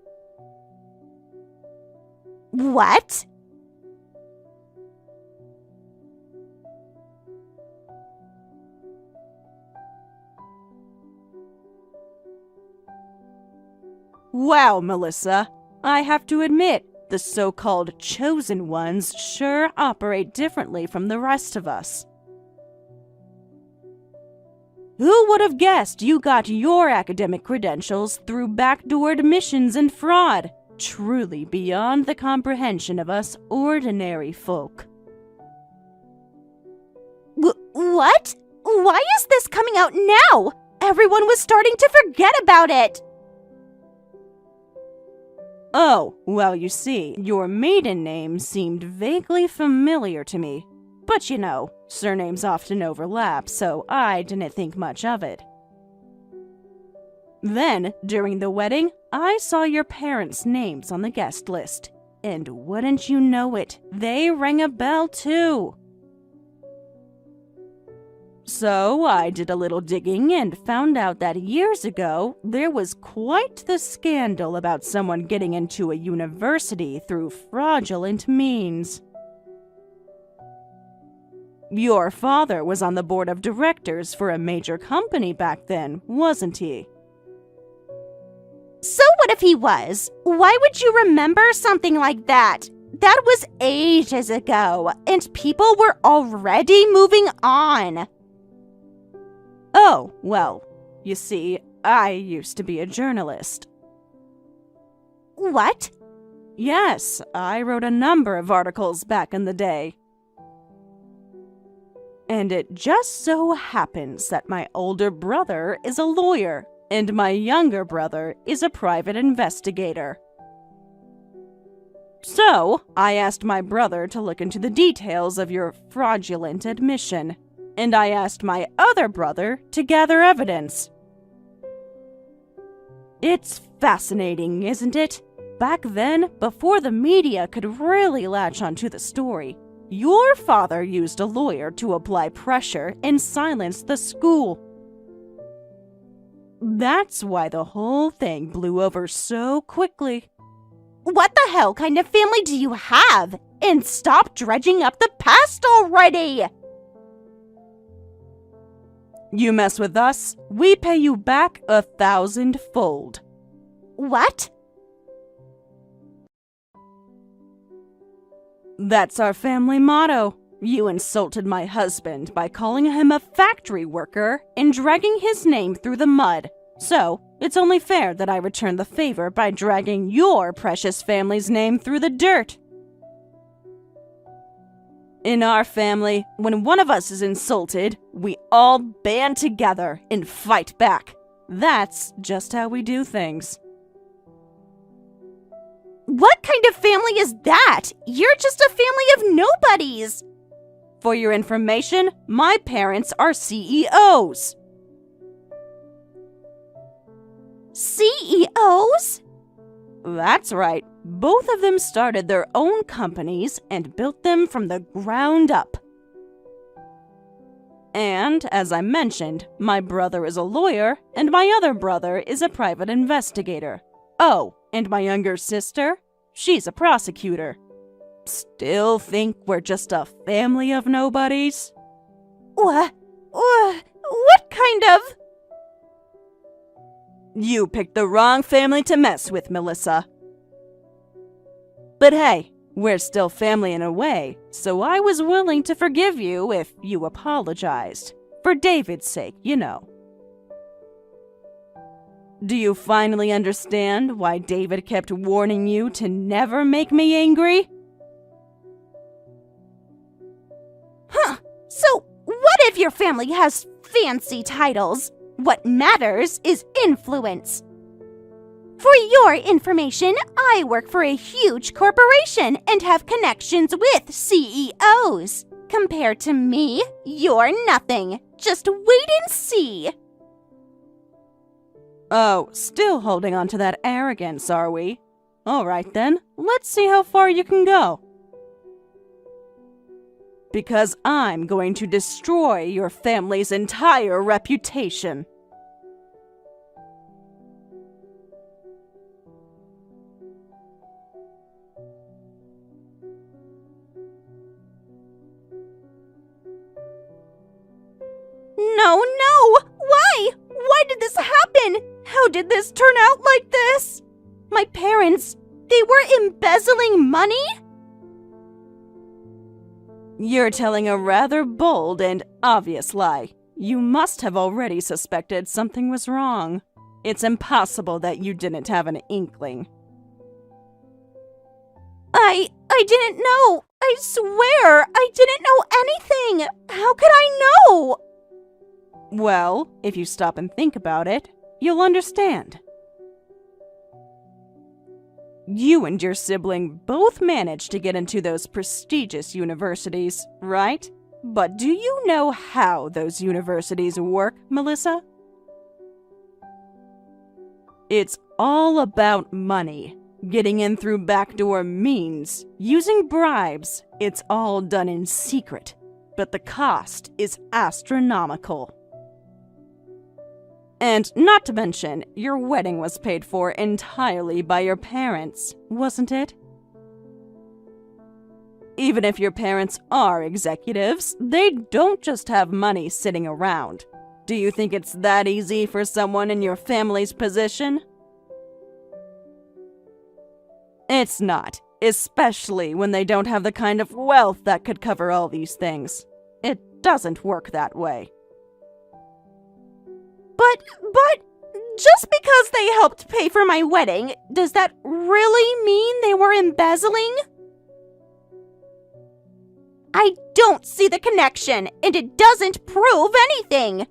What? Wow, Melissa. I have to admit, the so-called chosen ones sure operate differently from the rest of us. Who would have guessed you got your academic credentials through backdoor admissions and fraud? Truly beyond the comprehension of us ordinary folk. What? Why is this coming out now? Everyone was starting to forget about it. Oh, well, you see, your maiden name seemed vaguely familiar to me. But you know, surnames often overlap, so I didn't think much of it. Then, during the wedding, I saw your parents' names on the guest list, and wouldn't you know it, they rang a bell too. So I did a little digging and found out that years ago there was quite the scandal about someone getting into a university through fraudulent means. Your father was on the board of directors for a major company back then, wasn't he? So what if he was? Why would you remember something like that? That was ages ago, and people were already moving on. Oh, well, you see, I used to be a journalist. What? Yes, I wrote a number of articles back in the day. And it just so happens that my older brother is a lawyer, and my younger brother is a private investigator. So, I asked my brother to look into the details of your fraudulent admission, and I asked my other brother to gather evidence. It's fascinating, isn't it? Back then, before the media could really latch onto the story, your father used a lawyer to apply pressure and silence the school. That's why the whole thing blew over so quickly. What the hell kind of family do you have? And stop dredging up the past already! You mess with us, we pay you back 1,000-fold. What? That's our family motto. You insulted my husband by calling him a factory worker and dragging his name through the mud. So, it's only fair that I return the favor by dragging your precious family's name through the dirt. In our family, when one of us is insulted, we all band together and fight back. That's just how we do things. What kind of family is that? You're just a family of nobodies. For your information, my parents are CEOs. CEOs? That's right. Both of them started their own companies and built them from the ground up. And, as I mentioned, my brother is a lawyer, and my other brother is a private investigator. Oh, and my younger sister? She's a prosecutor. Still think we're just a family of nobodies? What kind of... You picked the wrong family to mess with, Melissa. But hey, we're still family in a way, so I was willing to forgive you if you apologized. For David's sake, you know. Do you finally understand why David kept warning you to never make me angry? Huh, so what if your family has fancy titles? What matters is influence. For your information, I work for a huge corporation and have connections with CEOs. Compared to me, you're nothing. Just wait and see. Oh, still holding on to that arrogance, are we? All right then, let's see how far you can go. Because I'm going to destroy your family's entire reputation. No! Why? Why did this happen? How did this turn out like this? My parents, they were embezzling money? You're telling a rather bold and obvious lie. You must have already suspected something was wrong. It's impossible that you didn't have an inkling. I didn't know. I swear, I didn't know anything. How could I know? Well, if you stop and think about it, you'll understand. You and your sibling both managed to get into those prestigious universities, right? But do you know how those universities work, Melissa? It's all about money. Getting in through backdoor means, using bribes, it's all done in secret. But the cost is astronomical. And not to mention, your wedding was paid for entirely by your parents, wasn't it? Even if your parents are executives, they don't just have money sitting around. Do you think it's that easy for someone in your family's position? It's not, especially when they don't have the kind of wealth that could cover all these things. It doesn't work that way. But, just because they helped pay for my wedding, does that really mean they were embezzling? I don't see the connection, and it doesn't prove anything.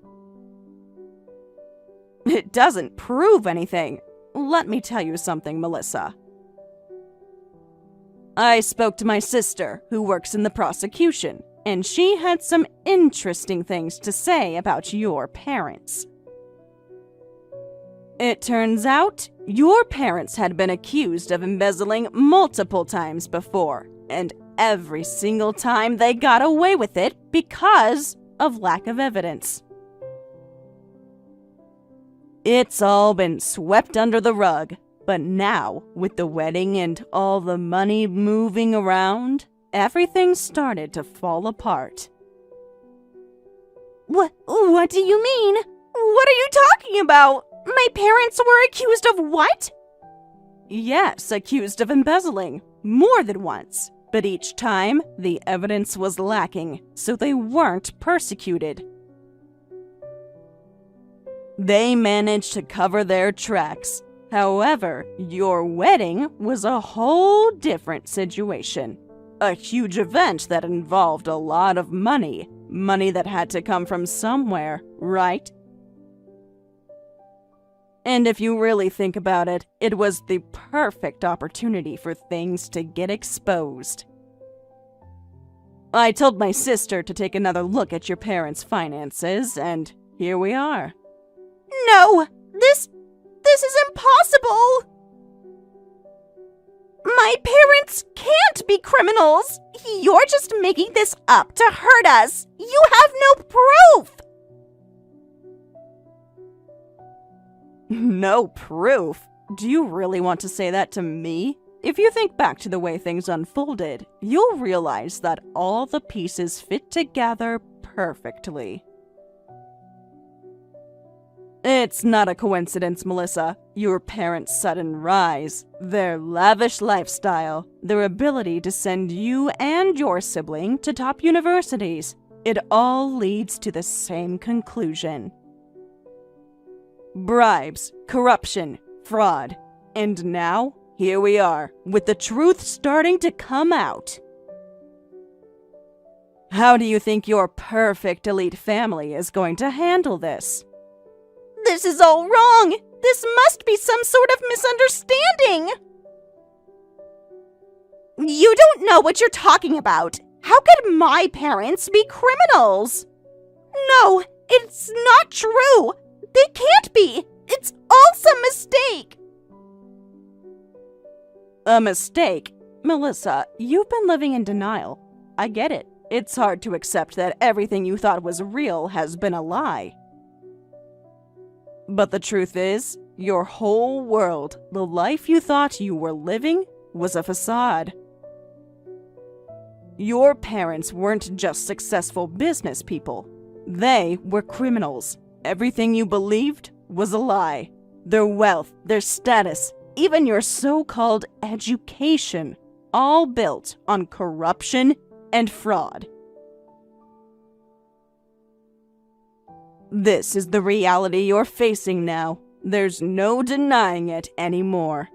It doesn't prove anything. Let me tell you something, Melissa. I spoke to my sister, who works in the prosecution, and she had some interesting things to say about your parents. It turns out, your parents had been accused of embezzling multiple times before, and every single time they got away with it because of lack of evidence. It's all been swept under the rug, but now, with the wedding and all the money moving around, everything started to fall apart. What do you mean? What are you talking about? My parents were accused of what? Yes, accused of embezzling, more than once. But each time, the evidence was lacking, so they weren't persecuted. They managed to cover their tracks. However, your wedding was a whole different situation. A huge event that involved a lot of money. Money that had to come from somewhere, right? And if you really think about it, it was the perfect opportunity for things to get exposed. I told my sister to take another look at your parents' finances, and here we are. No! This is impossible! My parents can't be criminals! You're just making this up to hurt us! You have no proof! No proof? Do you really want to say that to me? If you think back to the way things unfolded, you'll realize that all the pieces fit together perfectly. It's not a coincidence, Melissa. Your parents' sudden rise, their lavish lifestyle, their ability to send you and your sibling to top universities. It all leads to the same conclusion. Bribes, corruption, fraud. And now, here we are, with the truth starting to come out. How do you think your perfect elite family is going to handle this? This is all wrong! This must be some sort of misunderstanding! You don't know what you're talking about! How could my parents be criminals? No, it's not true! They can't be! It's all some mistake! A mistake? Melissa, you've been living in denial. I get it. It's hard to accept that everything you thought was real has been a lie. But the truth is, your whole world, the life you thought you were living, was a facade. Your parents weren't just successful business people. They were criminals. Everything you believed was a lie. Their wealth, their status, even your so-called education, all built on corruption and fraud. This is the reality you're facing now. There's no denying it anymore.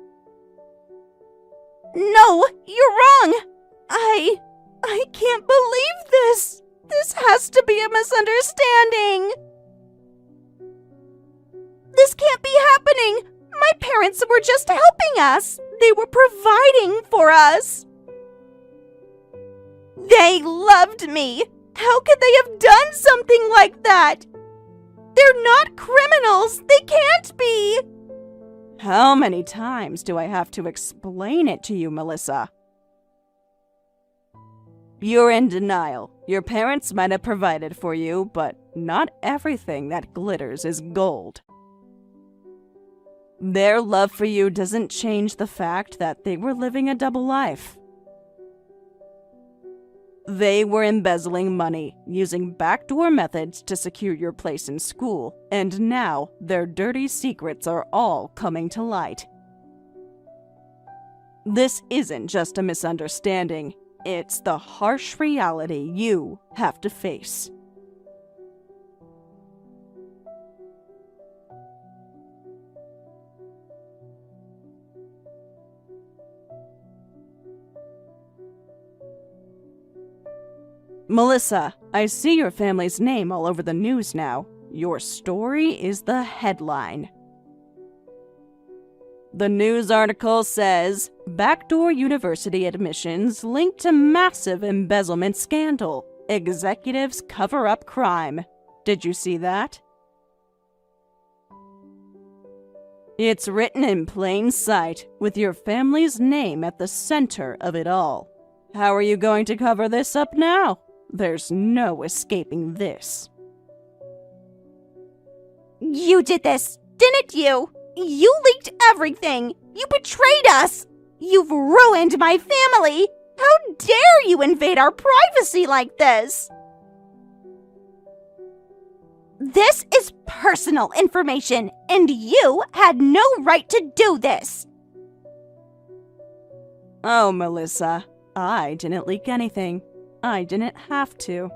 No, you're wrong! I can't believe this! This has to be a misunderstanding! This can't be happening! My parents were just helping us! They were providing for us! They loved me! How could they have done something like that? They're not criminals! They can't be! How many times do I have to explain it to you, Melissa? You're in denial. Your parents might have provided for you, but not everything that glitters is gold. Their love for you doesn't change the fact that they were living a double life. They were embezzling money, using backdoor methods to secure your place in school, and now their dirty secrets are all coming to light. This isn't just a misunderstanding, it's the harsh reality you have to face. Melissa, I see your family's name all over the news now. Your story is the headline. The news article says, Backdoor University admissions linked to massive embezzlement scandal. Executives cover up crime. Did you see that? It's written in plain sight, with your family's name at the center of it all. How are you going to cover this up now? There's no escaping this. You did this, didn't you? You leaked everything! You betrayed us! You've ruined my family! How dare you invade our privacy like this? This is personal information, and you had no right to do this! Oh, Melissa, I didn't leak anything. I didn't have to.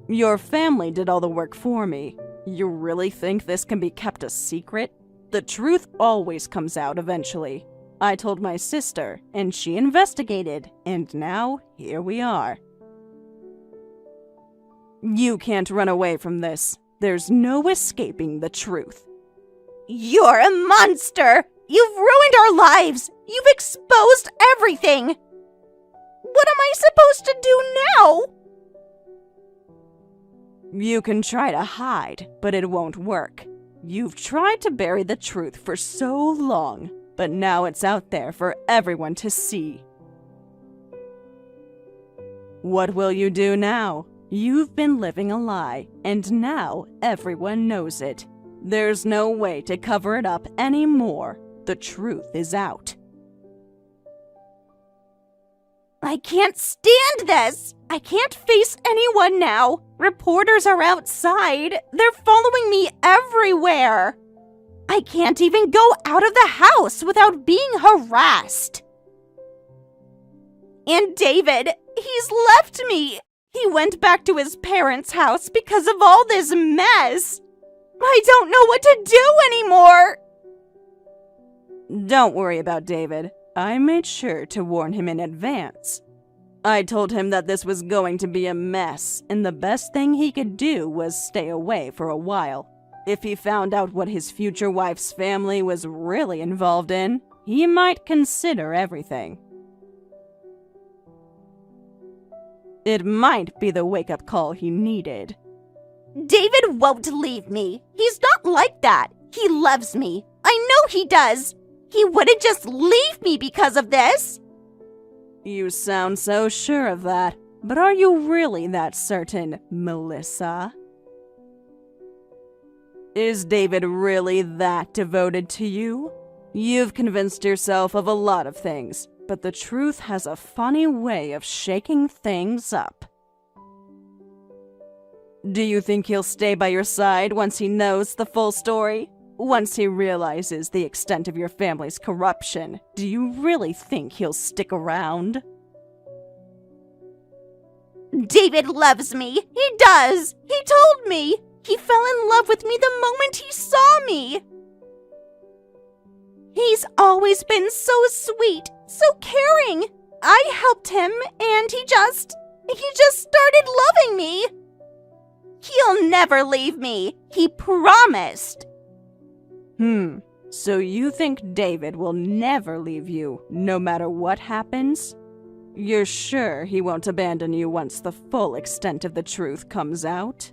Your family did all the work for me. You really think this can be kept a secret? The truth always comes out eventually. I told my sister, and she investigated, and now here we are. You can't run away from this. There's no escaping the truth. You're a monster! You've ruined our lives! You've exposed everything! What am I supposed to do now? You can try to hide, but it won't work. You've tried to bury the truth for so long, but now it's out there for everyone to see. What will you do now? You've been living a lie, and now everyone knows it. There's no way to cover it up anymore. The truth is out. I can't stand this! I can't face anyone now! Reporters are outside! They're following me everywhere! I can't even go out of the house without being harassed! And David, he's left me! He went back to his parents' house because of all this mess! I don't know what to do anymore! Don't worry about David. I made sure to warn him in advance. I told him that this was going to be a mess, and the best thing he could do was stay away for a while. If he found out what his future wife's family was really involved in, he might consider everything. It might be the wake-up call he needed. David won't leave me. He's not like that. He loves me. I know he does. He wouldn't just leave me because of this. You sound so sure of that, but are you really that certain, Melissa? Is David really that devoted to you? You've convinced yourself of a lot of things, but the truth has a funny way of shaking things up. Do you think he'll stay by your side once he knows the full story? Once he realizes the extent of your family's corruption, do you really think he'll stick around? David loves me. He does. He told me. He fell in love with me the moment he saw me. He's always been so sweet, so caring. I helped him, and he just started loving me. He'll never leave me. He promised. So you think David will never leave you, no matter what happens? You're sure he won't abandon you once the full extent of the truth comes out?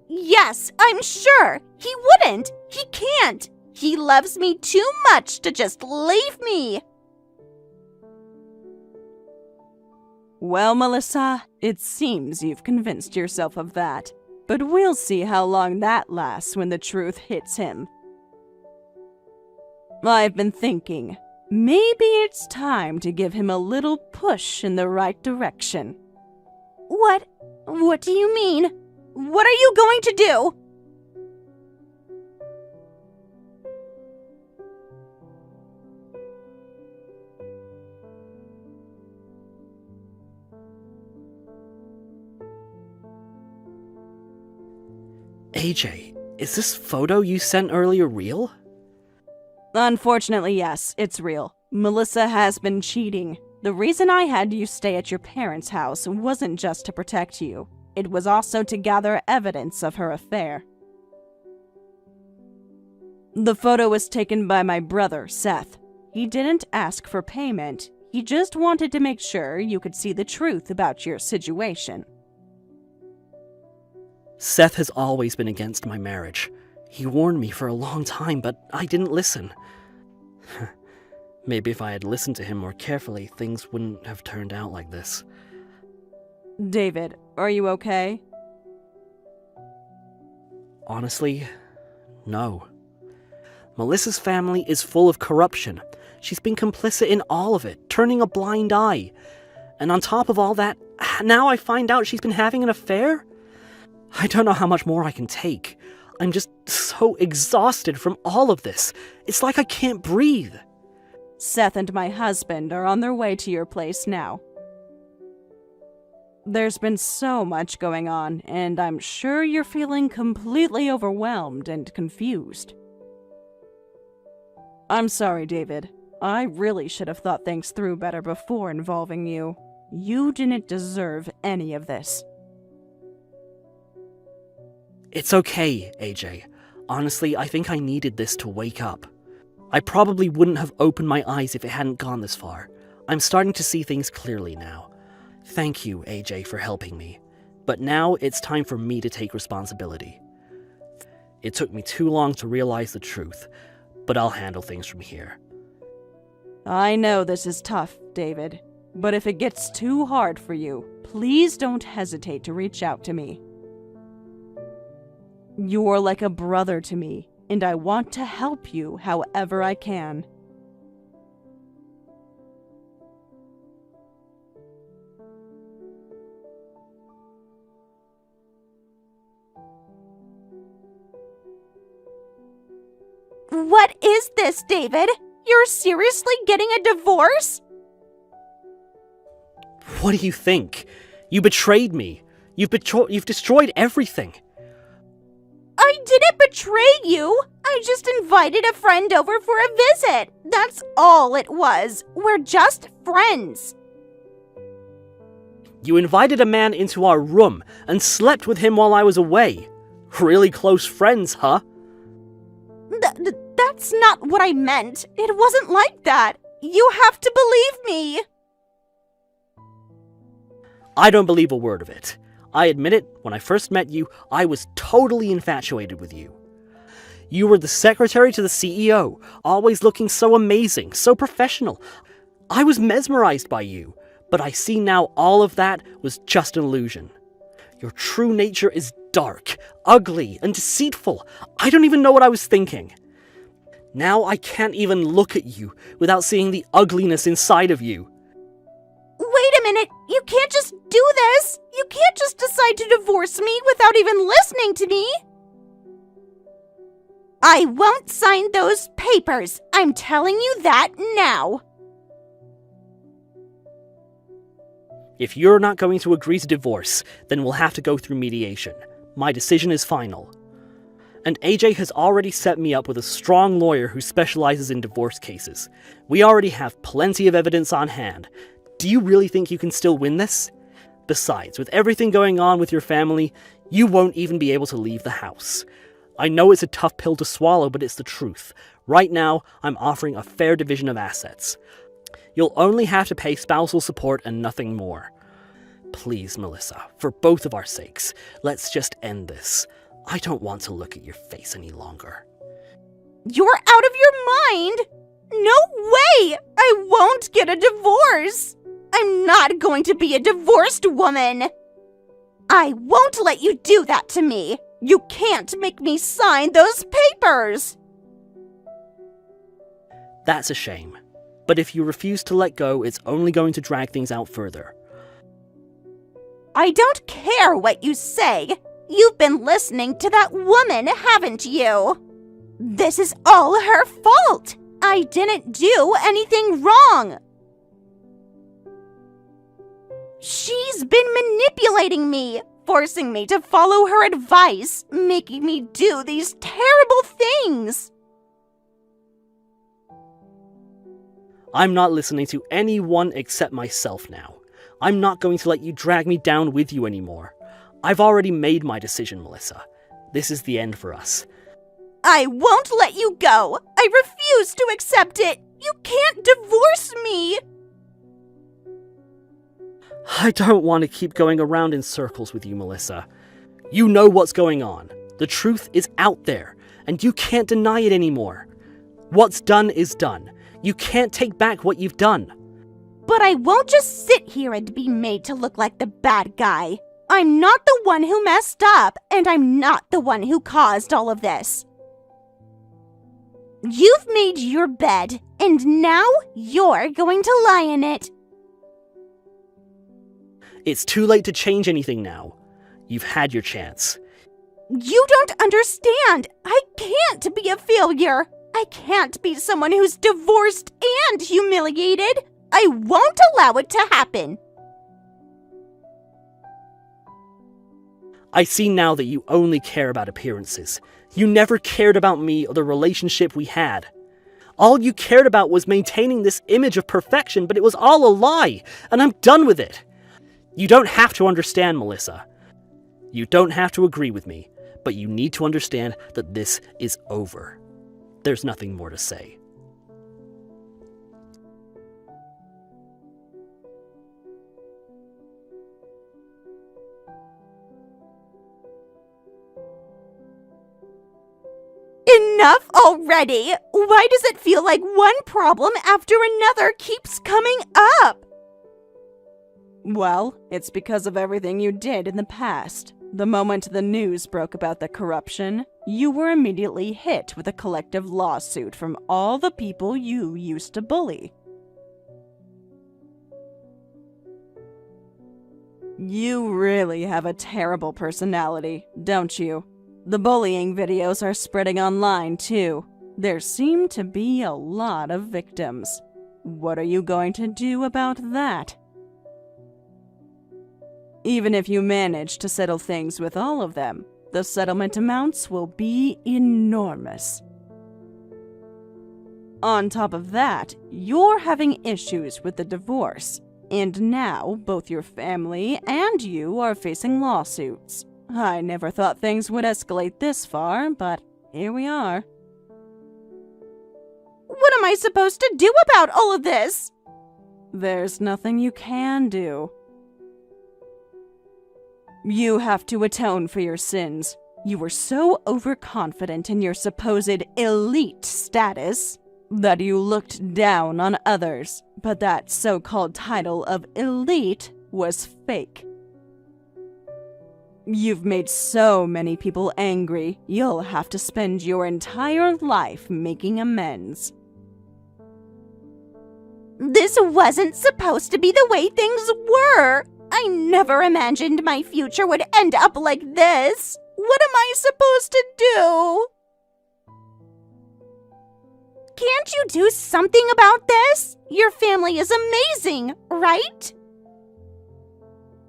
Yes, I'm sure. He wouldn't. He can't. He loves me too much to just leave me. Well, Melissa, it seems you've convinced yourself of that. But we'll see how long that lasts when the truth hits him. I've been thinking, maybe it's time to give him a little push in the right direction. What do you mean? What are you going to do? AJ, is this photo you sent earlier real? Unfortunately, yes, it's real. Melissa has been cheating. The reason I had you stay at your parents' house wasn't just to protect you. It was also to gather evidence of her affair. The photo was taken by my brother, Seth. He didn't ask for payment. He just wanted to make sure you could see the truth about your situation. Seth has always been against my marriage. He warned me for a long time, but I didn't listen. Maybe if I had listened to him more carefully, things wouldn't have turned out like this. David, are you okay? Honestly, no. Melissa's family is full of corruption. She's been complicit in all of it, turning a blind eye. And on top of all that, now I find out she's been having an affair? I don't know how much more I can take. I'm just so exhausted from all of this. It's like I can't breathe. Seth and my husband are on their way to your place now. There's been so much going on, and I'm sure you're feeling completely overwhelmed and confused. I'm sorry, David. I really should have thought things through better before involving you. You didn't deserve any of this. It's okay, AJ. Honestly, I think I needed this to wake up. I probably wouldn't have opened my eyes if it hadn't gone this far. I'm starting to see things clearly now. Thank you, AJ, for helping me. But now it's time for me to take responsibility. It took me too long to realize the truth, but I'll handle things from here. I know this is tough, David, but if it gets too hard for you, please don't hesitate to reach out to me. You're like a brother to me, and I want to help you however I can. What is this, David? You're seriously getting a divorce? What do you think? You betrayed me. You've destroyed everything. I didn't betray you. I just invited a friend over for a visit. That's all it was. We're just friends. You invited a man into our room and slept with him while I was away. Really close friends, huh? That's not what I meant. It wasn't like that. You have to believe me. I don't believe a word of it. I admit it, when I first met you, I was totally infatuated with you. You were the secretary to the CEO, always looking so amazing, so professional. I was mesmerized by you, but I see now all of that was just an illusion. Your true nature is dark, ugly, and deceitful. I don't even know what I was thinking. Now I can't even look at you without seeing the ugliness inside of you. Wait a minute. You can't just do this. You can't just decide to divorce me without even listening to me. I won't sign those papers. I'm telling you that now. If you're not going to agree to divorce, then we'll have to go through mediation. My decision is final. And AJ has already set me up with a strong lawyer who specializes in divorce cases. We already have plenty of evidence on hand. Do you really think you can still win this? Besides, with everything going on with your family, you won't even be able to leave the house. I know it's a tough pill to swallow, but it's the truth. Right now, I'm offering a fair division of assets. You'll only have to pay spousal support and nothing more. Please, Melissa, for both of our sakes, let's just end this. I don't want to look at your face any longer. You're out of your mind! No way! I won't get a divorce! I'm not going to be a divorced woman! I won't let you do that to me! You can't make me sign those papers! That's a shame. But if you refuse to let go, it's only going to drag things out further. I don't care what you say! You've been listening to that woman, haven't you? This is all her fault! I didn't do anything wrong! She's been manipulating me, forcing me to follow her advice, making me do these terrible things! I'm not listening to anyone except myself now. I'm not going to let you drag me down with you anymore. I've already made my decision, Melissa. This is the end for us. I won't let you go! I refuse to accept it! You can't divorce me! I don't want to keep going around in circles with you, Melissa. You know what's going on. The truth is out there, and you can't deny it anymore. What's done is done. You can't take back what you've done. But I won't just sit here and be made to look like the bad guy. I'm not the one who messed up, and I'm not the one who caused all of this. You've made your bed, and now you're going to lie in it. It's too late to change anything now. You've had your chance. You don't understand. I can't be a failure. I can't be someone who's divorced and humiliated. I won't allow it to happen. I see now that you only care about appearances. You never cared about me or the relationship we had. All you cared about was maintaining this image of perfection, but it was all a lie, and I'm done with it. You don't have to understand, Melissa. You don't have to agree with me, but you need to understand that this is over. There's nothing more to say. Enough already! Why does it feel like one problem after another keeps coming up? Well, it's because of everything you did in the past. The moment the news broke about the corruption, you were immediately hit with a collective lawsuit from all the people you used to bully. You really have a terrible personality, don't you? The bullying videos are spreading online, too. There seem to be a lot of victims. What are you going to do about that? Even if you manage to settle things with all of them, the settlement amounts will be enormous. On top of that, you're having issues with the divorce, and now both your family and you are facing lawsuits. I never thought things would escalate this far, but here we are. What am I supposed to do about all of this? There's nothing you can do. You have to atone for your sins. You were so overconfident in your supposed elite status that you looked down on others, but that so-called title of elite was fake. You've made so many people angry, you'll have to spend your entire life making amends. This wasn't supposed to be the way things were. I never imagined my future would end up like this. What am I supposed to do? Can't you do something about this? Your family is amazing, right?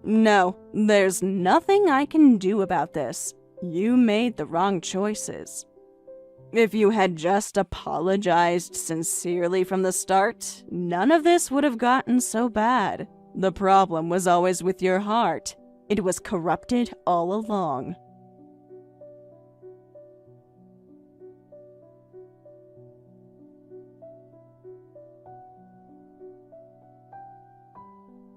No, there's nothing I can do about this. You made the wrong choices. If you had just apologized sincerely from the start, none of this would have gotten so bad. The problem was always with your heart. It was corrupted all along.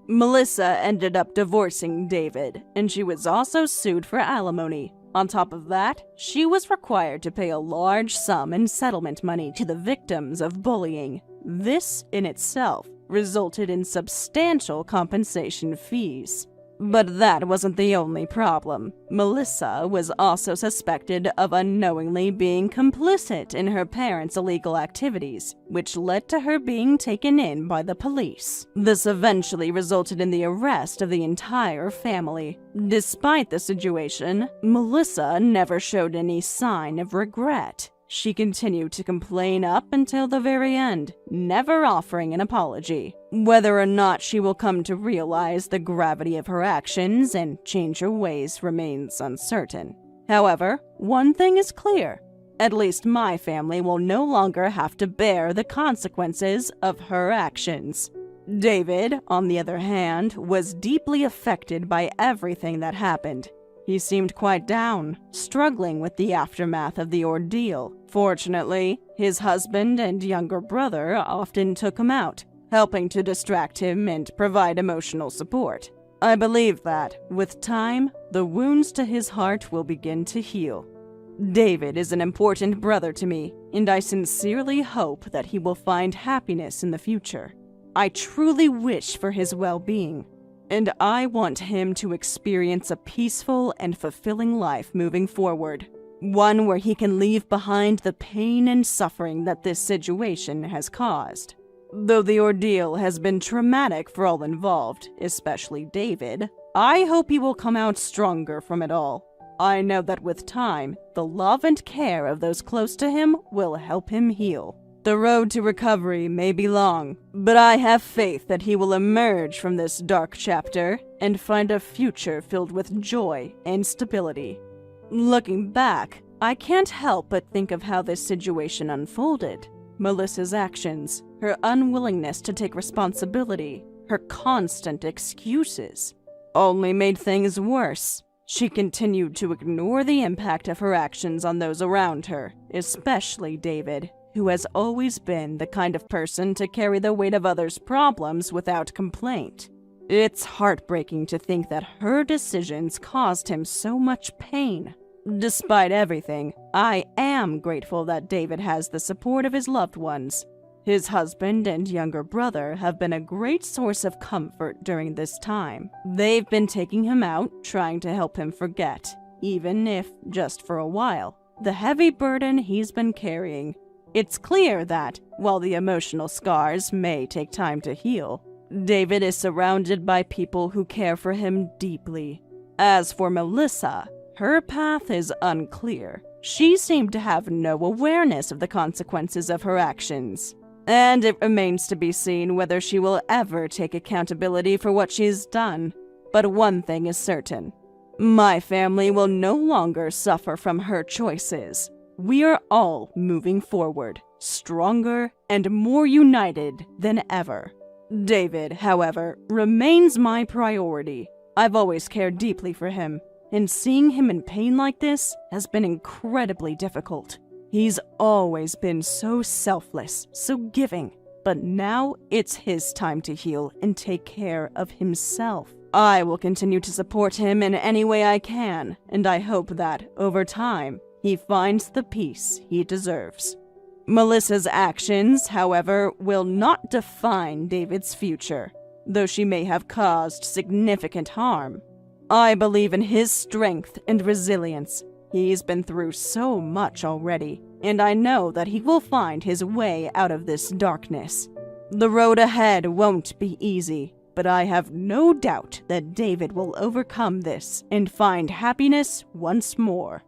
Melissa ended up divorcing David, and she was also sued for alimony. On top of that, she was required to pay a large sum in settlement money to the victims of bullying. This, in itself, resulted in substantial compensation fees. But that wasn't the only problem. Melissa was also suspected of unknowingly being complicit in her parents' illegal activities, which led to her being taken in by the police. This eventually resulted in the arrest of the entire family. Despite the situation, Melissa never showed any sign of regret. She continued to complain up until the very end, never offering an apology. Whether or not she will come to realize the gravity of her actions and change her ways remains uncertain. However, one thing is clear. At least my family will no longer have to bear the consequences of her actions. David, on the other hand, was deeply affected by everything that happened. He seemed quite down, struggling with the aftermath of the ordeal. Fortunately, his husband and younger brother often took him out, helping to distract him and provide emotional support. I believe that, with time, the wounds to his heart will begin to heal. David is an important brother to me, and I sincerely hope that he will find happiness in the future. I truly wish for his well-being. And I want him to experience a peaceful and fulfilling life moving forward. One where he can leave behind the pain and suffering that this situation has caused. Though the ordeal has been traumatic for all involved, especially David, I hope he will come out stronger from it all. I know that with time, the love and care of those close to him will help him heal. The road to recovery may be long, but I have faith that he will emerge from this dark chapter and find a future filled with joy and stability. Looking back, I can't help but think of how this situation unfolded. Melissa's actions, her unwillingness to take responsibility, her constant excuses, only made things worse. She continued to ignore the impact of her actions on those around her, especially David, who has always been the kind of person to carry the weight of others' problems without complaint. It's heartbreaking to think that her decisions caused him so much pain. Despite everything, I am grateful that David has the support of his loved ones. His husband and younger brother have been a great source of comfort during this time. They've been taking him out, trying to help him forget, even if just for a while, the heavy burden he's been carrying. It's clear that, while the emotional scars may take time to heal, David is surrounded by people who care for him deeply. As for Melissa, her path is unclear. She seemed to have no awareness of the consequences of her actions, and it remains to be seen whether she will ever take accountability for what she's done. But one thing is certain. My family will no longer suffer from her choices. We are all moving forward, stronger and more united than ever. David, however, remains my priority. I've always cared deeply for him, and seeing him in pain like this has been incredibly difficult. He's always been so selfless, so giving, but now it's his time to heal and take care of himself. I will continue to support him in any way I can, and I hope that, over time, he finds the peace he deserves. Melissa's actions, however, will not define David's future, though she may have caused significant harm. I believe in his strength and resilience. He's been through so much already, and I know that he will find his way out of this darkness. The road ahead won't be easy, but I have no doubt that David will overcome this and find happiness once more.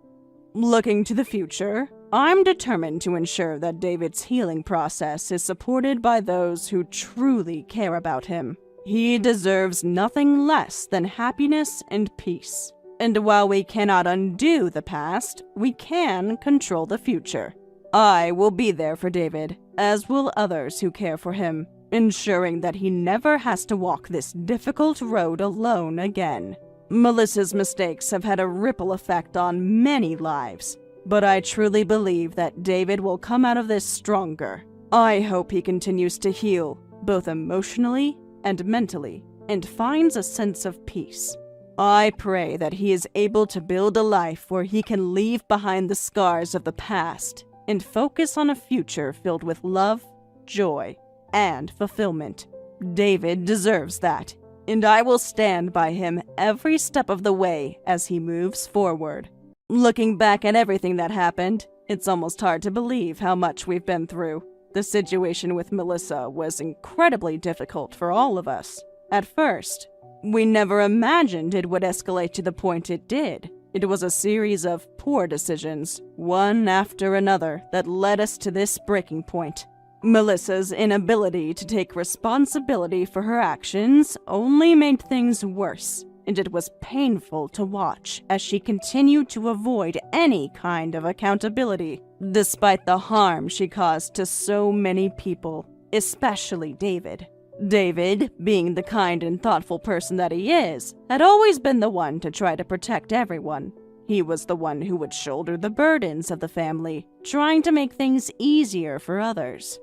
Looking to the future, I'm determined to ensure that David's healing process is supported by those who truly care about him. He deserves nothing less than happiness and peace. And while we cannot undo the past, we can control the future. I will be there for David, as will others who care for him, ensuring that he never has to walk this difficult road alone again. Melissa's mistakes have had a ripple effect on many lives, but I truly believe that David will come out of this stronger. I hope he continues to heal, both emotionally and mentally, and finds a sense of peace. I pray that he is able to build a life where he can leave behind the scars of the past and focus on a future filled with love, joy, and fulfillment. David deserves that, and I will stand by him every step of the way as he moves forward. Looking back at everything that happened, it's almost hard to believe how much we've been through. The situation with Melissa was incredibly difficult for all of us. At first, we never imagined it would escalate to the point it did. It was a series of poor decisions, one after another, that led us to this breaking point. Melissa's inability to take responsibility for her actions only made things worse, and it was painful to watch as she continued to avoid any kind of accountability, despite the harm she caused to so many people, especially David. David, being the kind and thoughtful person that he is, had always been the one to try to protect everyone. He was the one who would shoulder the burdens of the family, trying to make things easier for others.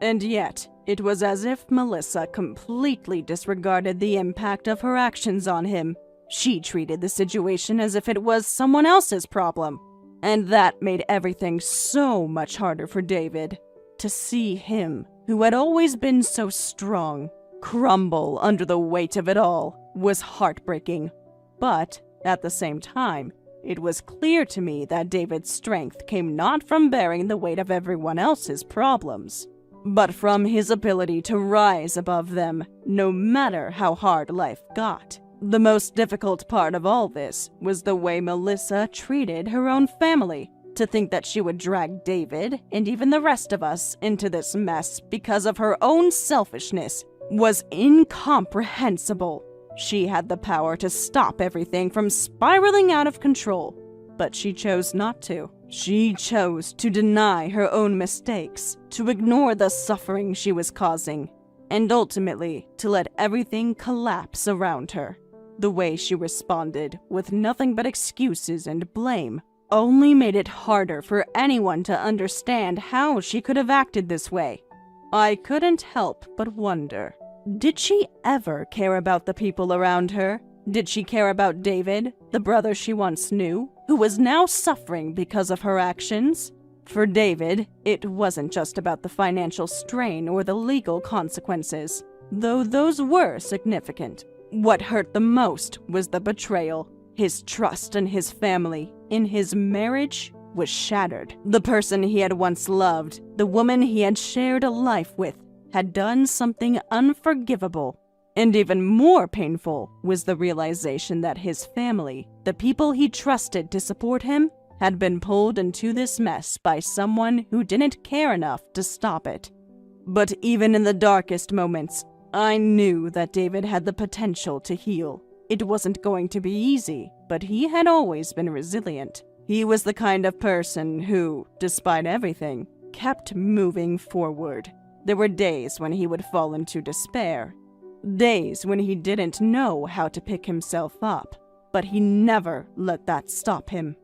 And yet, it was as if Melissa completely disregarded the impact of her actions on him. She treated the situation as if it was someone else's problem. And that made everything so much harder for David. To see him, who had always been so strong, crumble under the weight of it all was heartbreaking. But, at the same time, it was clear to me that David's strength came not from bearing the weight of everyone else's problems, but from his ability to rise above them, no matter how hard life got. The most difficult part of all this was the way Melissa treated her own family. To think that she would drag David, and even the rest of us, into this mess because of her own selfishness was incomprehensible. She had the power to stop everything from spiraling out of control, but she chose not to. She chose to deny her own mistakes, to ignore the suffering she was causing, and ultimately to let everything collapse around her. The way she responded, with nothing but excuses and blame, only made it harder for anyone to understand how she could have acted this way. I couldn't help but wonder, did she ever care about the people around her? Did she care about David, the brother she once knew, who was now suffering because of her actions? For David, it wasn't just about the financial strain or the legal consequences, though those were significant. What hurt the most was the betrayal. His trust in his family, in his marriage, was shattered. The person he had once loved, the woman he had shared a life with, had done something unforgivable. And even more painful was the realization that his family, the people he trusted to support him, had been pulled into this mess by someone who didn't care enough to stop it. But even in the darkest moments, I knew that David had the potential to heal. It wasn't going to be easy, but he had always been resilient. He was the kind of person who, despite everything, kept moving forward. There were days when he would fall into despair, days when he didn't know how to pick himself up, but he never let that stop him.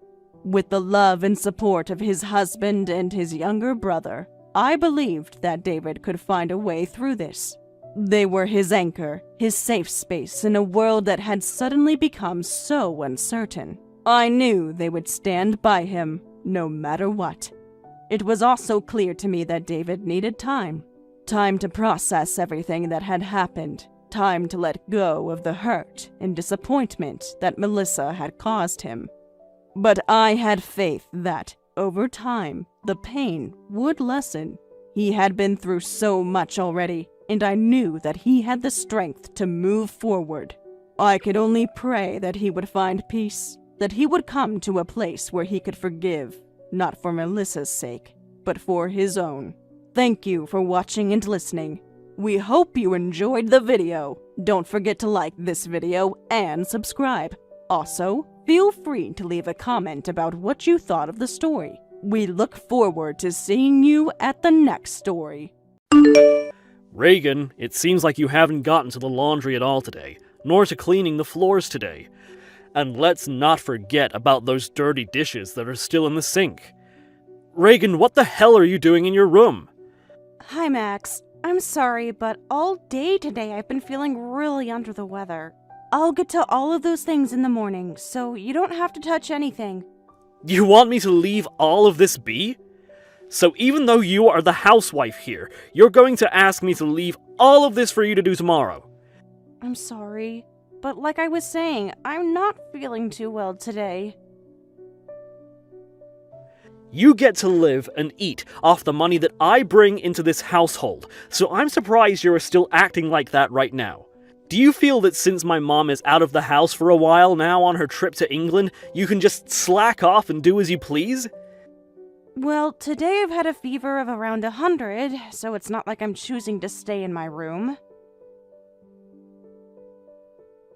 With the love and support of his husband and his younger brother, I believed that David could find a way through this. They were his anchor, his safe space in a world that had suddenly become so uncertain. I knew they would stand by him, no matter what. It was also clear to me that David needed time. Time to process everything that had happened. Time to let go of the hurt and disappointment that Melissa had caused him. But I had faith that, over time, the pain would lessen. He had been through so much already, and I knew that he had the strength to move forward. I could only pray that he would find peace, that he would come to a place where he could forgive, not for Melissa's sake, but for his own. Thank you for watching and listening. We hope you enjoyed the video. Don't forget to like this video and subscribe. Also, feel free to leave a comment about what you thought of the story. We look forward to seeing you at the next story. Reagan, it seems like you haven't gotten to the laundry at all today, nor to cleaning the floors today. And let's not forget about those dirty dishes that are still in the sink. Reagan, what the hell are you doing in your room? Hi, Max. I'm sorry, but all day today I've been feeling really under the weather. I'll get to all of those things in the morning, so you don't have to touch anything. You want me to leave all of this be? So even though you are the housewife here, you're going to ask me to leave all of this for you to do tomorrow? I'm sorry, but like I was saying, I'm not feeling too well today. You get to live and eat off the money that I bring into this household, so I'm surprised you're still acting like that right now. Do you feel that since my mom is out of the house for a while now on her trip to England, you can just slack off and do as you please? Well, today I've had a fever of around 100, so it's not like I'm choosing to stay in my room.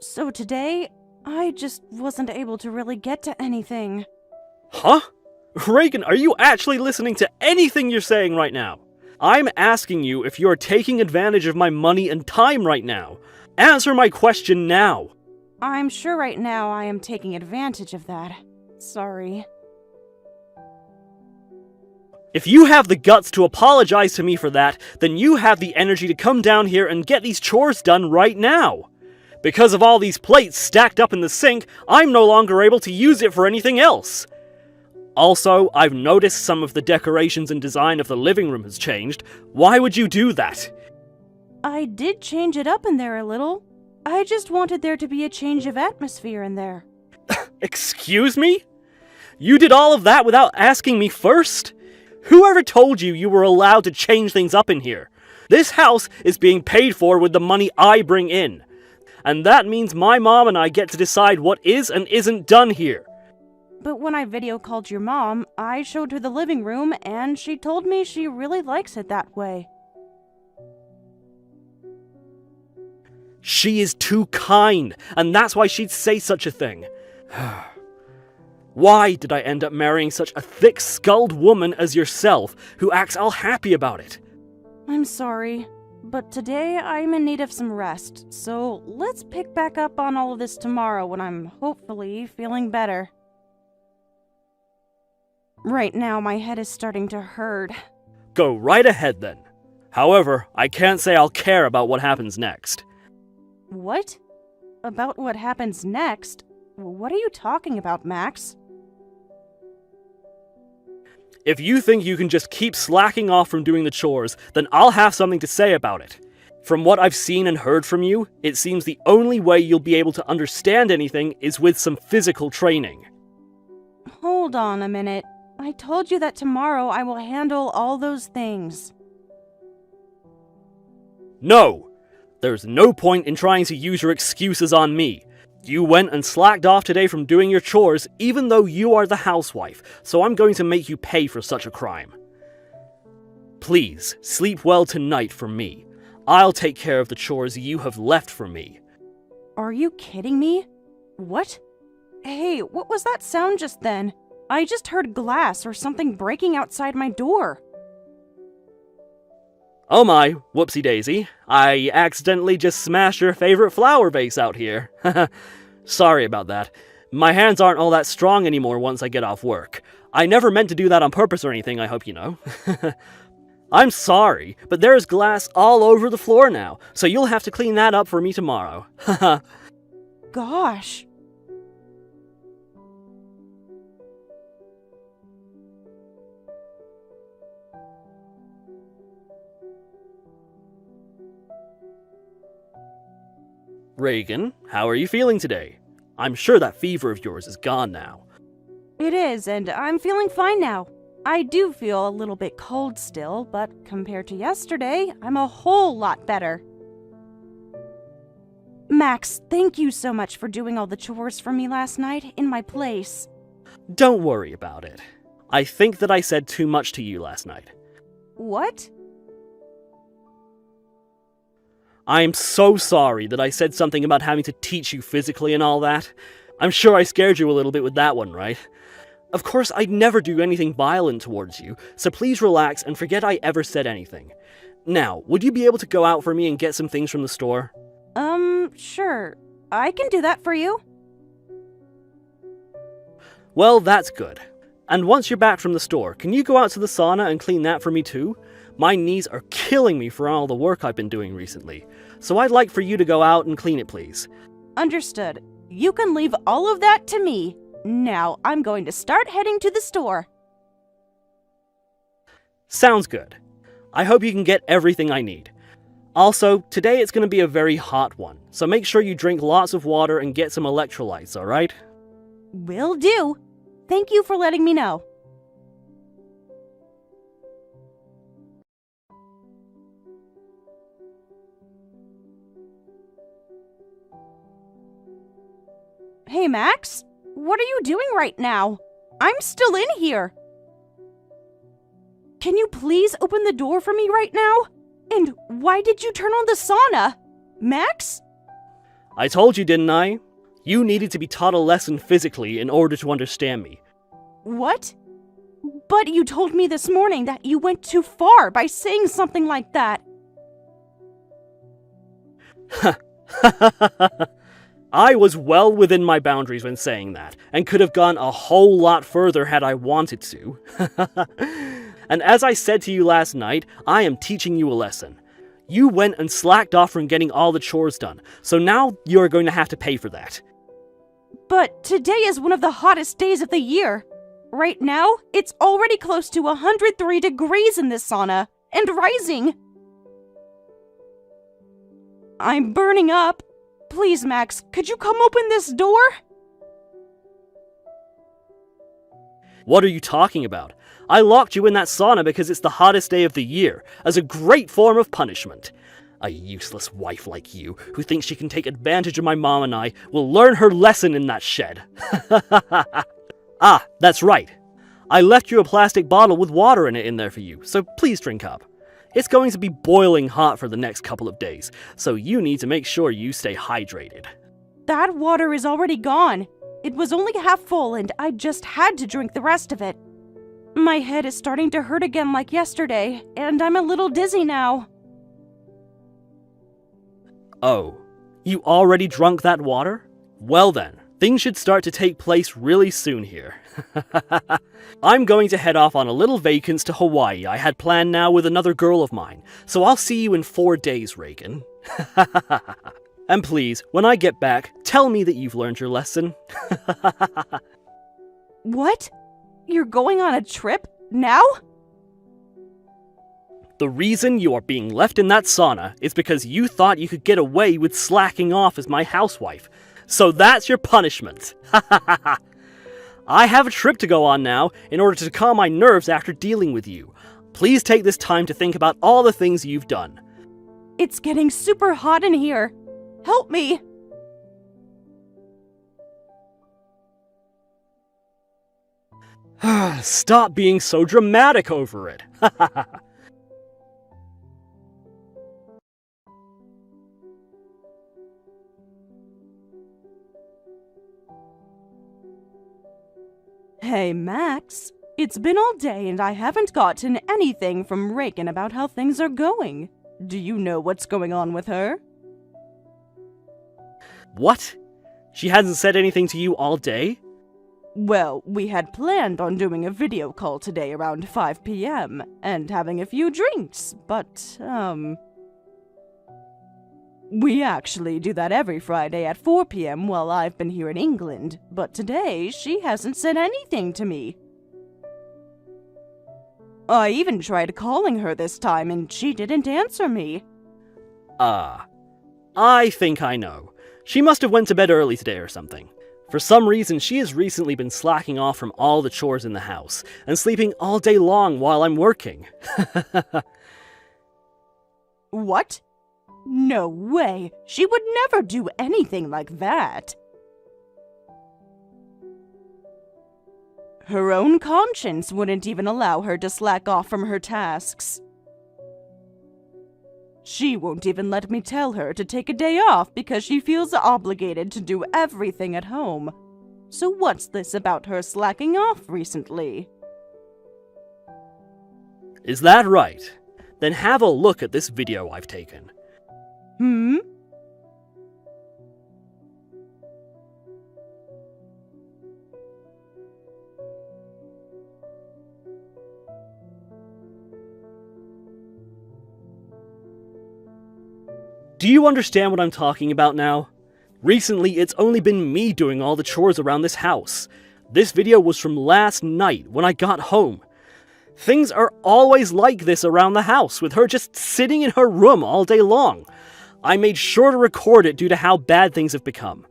So today, I just wasn't able to really get to anything. Huh? Reagan, are you actually listening to anything you're saying right now? I'm asking you if you're taking advantage of my money and time right now. Answer my question now. I'm sure right now I am taking advantage of that. Sorry. If you have the guts to apologize to me for that, then you have the energy to come down here and get these chores done right now. Because of all these plates stacked up in the sink, I'm no longer able to use it for anything else. Also, I've noticed some of the decorations and design of the living room has changed. Why would you do that? I did change it up in there a little. I just wanted there to be a change of atmosphere in there. Excuse me? You did all of that without asking me first? Whoever told you you were allowed to change things up in here? This house is being paid for with the money I bring in. And that means my mom and I get to decide what is and isn't done here. But when I video called your mom, I showed her the living room and she told me she really likes it that way. She is too kind, and that's why she'd say such a thing. Why did I end up marrying such a thick-skulled woman as yourself, who acts all happy about it? I'm sorry, but today I'm in need of some rest, so let's pick back up on all of this tomorrow when I'm hopefully feeling better. Right now, my head is starting to hurt. Go right ahead then. However, I can't say I'll care about what happens next. What? About what happens next? What are you talking about, Max? If you think you can just keep slacking off from doing the chores, then I'll have something to say about it. From what I've seen and heard from you, it seems the only way you'll be able to understand anything is with some physical training. Hold on a minute. I told you that tomorrow I will handle all those things. No! There's no point in trying to use your excuses on me. You went and slacked off today from doing your chores even though you are the housewife, so I'm going to make you pay for such a crime. Please, sleep well tonight for me. I'll take care of the chores you have left for me. Are you kidding me? What? Hey, what was that sound just then? I just heard glass or something breaking outside my door. Oh my, whoopsie daisy. I accidentally just smashed your favorite flower vase out here. Sorry about that. My hands aren't all that strong anymore once I get off work. I never meant to do that on purpose or anything, I hope you know. I'm sorry, but there's glass all over the floor now, so you'll have to clean that up for me tomorrow. Gosh. Reagan, how are you feeling today? I'm sure that fever of yours is gone now. It is, and I'm feeling fine now. I do feel a little bit cold still, but compared to yesterday, I'm a whole lot better. Max, thank you so much for doing all the chores for me last night in my place. Don't worry about it. I think that I said too much to you last night. What? I'm so sorry that I said something about having to teach you physically and all that. I'm sure I scared you a little bit with that one, right? Of course, I'd never do anything violent towards you, so please relax and forget I ever said anything. Now, would you be able to go out for me and get some things from the store? Sure. I can do that for you. Well, that's good. And once you're back from the store, can you go out to the sauna and clean that for me too? My knees are killing me for all the work I've been doing recently, so I'd like for you to go out and clean it, please. Understood. You can leave all of that to me. Now I'm going to start heading to the store. Sounds good. I hope you can get everything I need. Also, today it's going to be a very hot one, so make sure you drink lots of water and get some electrolytes, alright? Will do. Thank you for letting me know. Hey, Max? What are you doing right now? I'm still in here. Can you please open the door for me right now? And why did you turn on the sauna? Max? I told you, didn't I? You needed to be taught a lesson physically in order to understand me. What? But you told me this morning that you went too far by saying something like that. I was well within my boundaries when saying that, and could have gone a whole lot further had I wanted to. And as I said to you last night, I am teaching you a lesson. You went and slacked off from getting all the chores done, so now you are going to have to pay for that. But today is one of the hottest days of the year. Right now, it's already close to 103 degrees in this sauna, and rising. I'm burning up. Please, Max, could you come open this door? What are you talking about? I locked you in that sauna because it's the hottest day of the year, as a great form of punishment. A useless wife like you, who thinks she can take advantage of my mom and I, will learn her lesson in that shed. Ah, that's right. I left you a plastic bottle with water in it in there for you, so please drink up. It's going to be boiling hot for the next couple of days, so you need to make sure you stay hydrated. That water is already gone. It was only half full and I just had to drink the rest of it. My head is starting to hurt again like yesterday, and I'm a little dizzy now. Oh, you already drunk that water? Well then, things should start to take place really soon here. I'm going to head off on a little vacance to Hawaii I had planned now with another girl of mine, so I'll see you in 4 days, Reagan. And please, when I get back, tell me that you've learned your lesson. What? You're going on a trip? Now? The reason you are being left in that sauna is because you thought you could get away with slacking off as my housewife. So that's your punishment. I have a trip to go on now in order to calm my nerves after dealing with you. Please take this time to think about all the things you've done. It's getting super hot in here. Help me! Stop being so dramatic over it. Hey, Max. It's been all day and I haven't gotten anything from Reagan about how things are going. Do you know what's going on with her? What? She hasn't said anything to you all day? Well, we had planned on doing a video call today around 5 p.m. and having a few drinks, but, we actually do that every Friday at 4 p.m. while I've been here in England, but today she hasn't said anything to me. I even tried calling her this time and she didn't answer me. I think I know. She must have went to bed early today or something. For some reason, she has recently been slacking off from all the chores in the house, and sleeping all day long while I'm working. What? No way! She would never do anything like that! Her own conscience wouldn't even allow her to slack off from her tasks. She won't even let me tell her to take a day off because she feels obligated to do everything at home. So what's this about her slacking off recently? Is that right? Then have a look at this video I've taken. Hmm? Do you understand what I'm talking about now? Recently, it's only been me doing all the chores around this house. This video was from last night when I got home. Things are always like this around the house, with her just sitting in her room all day long. I made sure to record it due to how bad things have become.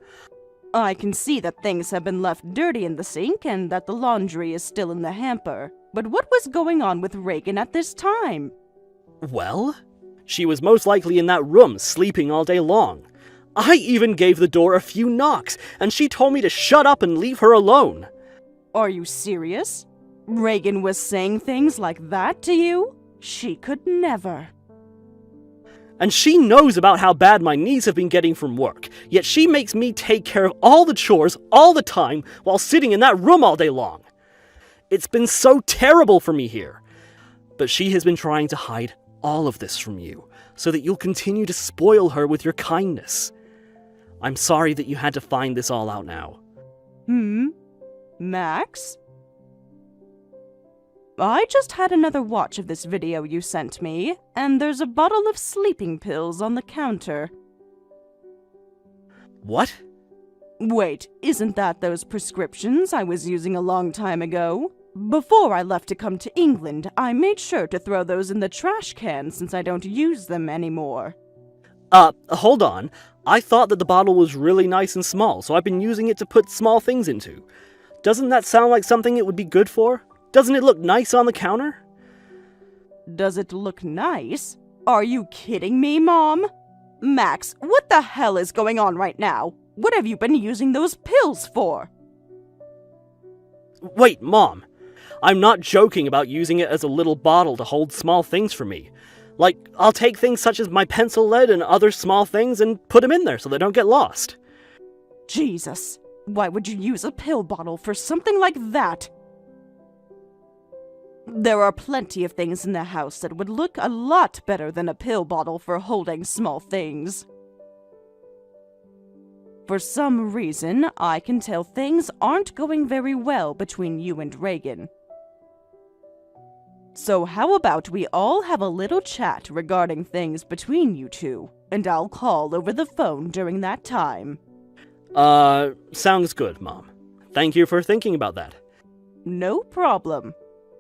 I can see that things have been left dirty in the sink and that the laundry is still in the hamper. But what was going on with Reagan at this time? Well, she was most likely in that room sleeping all day long. I even gave the door a few knocks, and she told me to shut up and leave her alone. Are you serious? Reagan was saying things like that to you? She could never. And she knows about how bad my knees have been getting from work, yet she makes me take care of all the chores all the time while sitting in that room all day long. It's been so terrible for me here. But she has been trying to hide all of this from you, so that you'll continue to spoil her with your kindness. I'm sorry that you had to find this all out now. Max? I just had another watch of this video you sent me, and there's a bottle of sleeping pills on the counter. What? Wait, isn't that those prescriptions I was using a long time ago? Before I left to come to England, I made sure to throw those in the trash can since I don't use them anymore. Hold on. I thought that the bottle was really nice and small, so I've been using it to put small things into. Doesn't that sound like something it would be good for? Doesn't it look nice on the counter? Does it look nice? Are you kidding me, Mom? Max, what the hell is going on right now? What have you been using those pills for? Wait, Mom. I'm not joking about using it as a little bottle to hold small things for me. Like, I'll take things such as my pencil lead and other small things and put them in there so they don't get lost. Jesus, why would you use a pill bottle for something like that? There are plenty of things in the house that would look a lot better than a pill bottle for holding small things. For some reason, I can tell things aren't going very well between you and Reagan. So how about we all have a little chat regarding things between you two, and I'll call over the phone during that time. Sounds good, Mom. Thank you for thinking about that. No problem.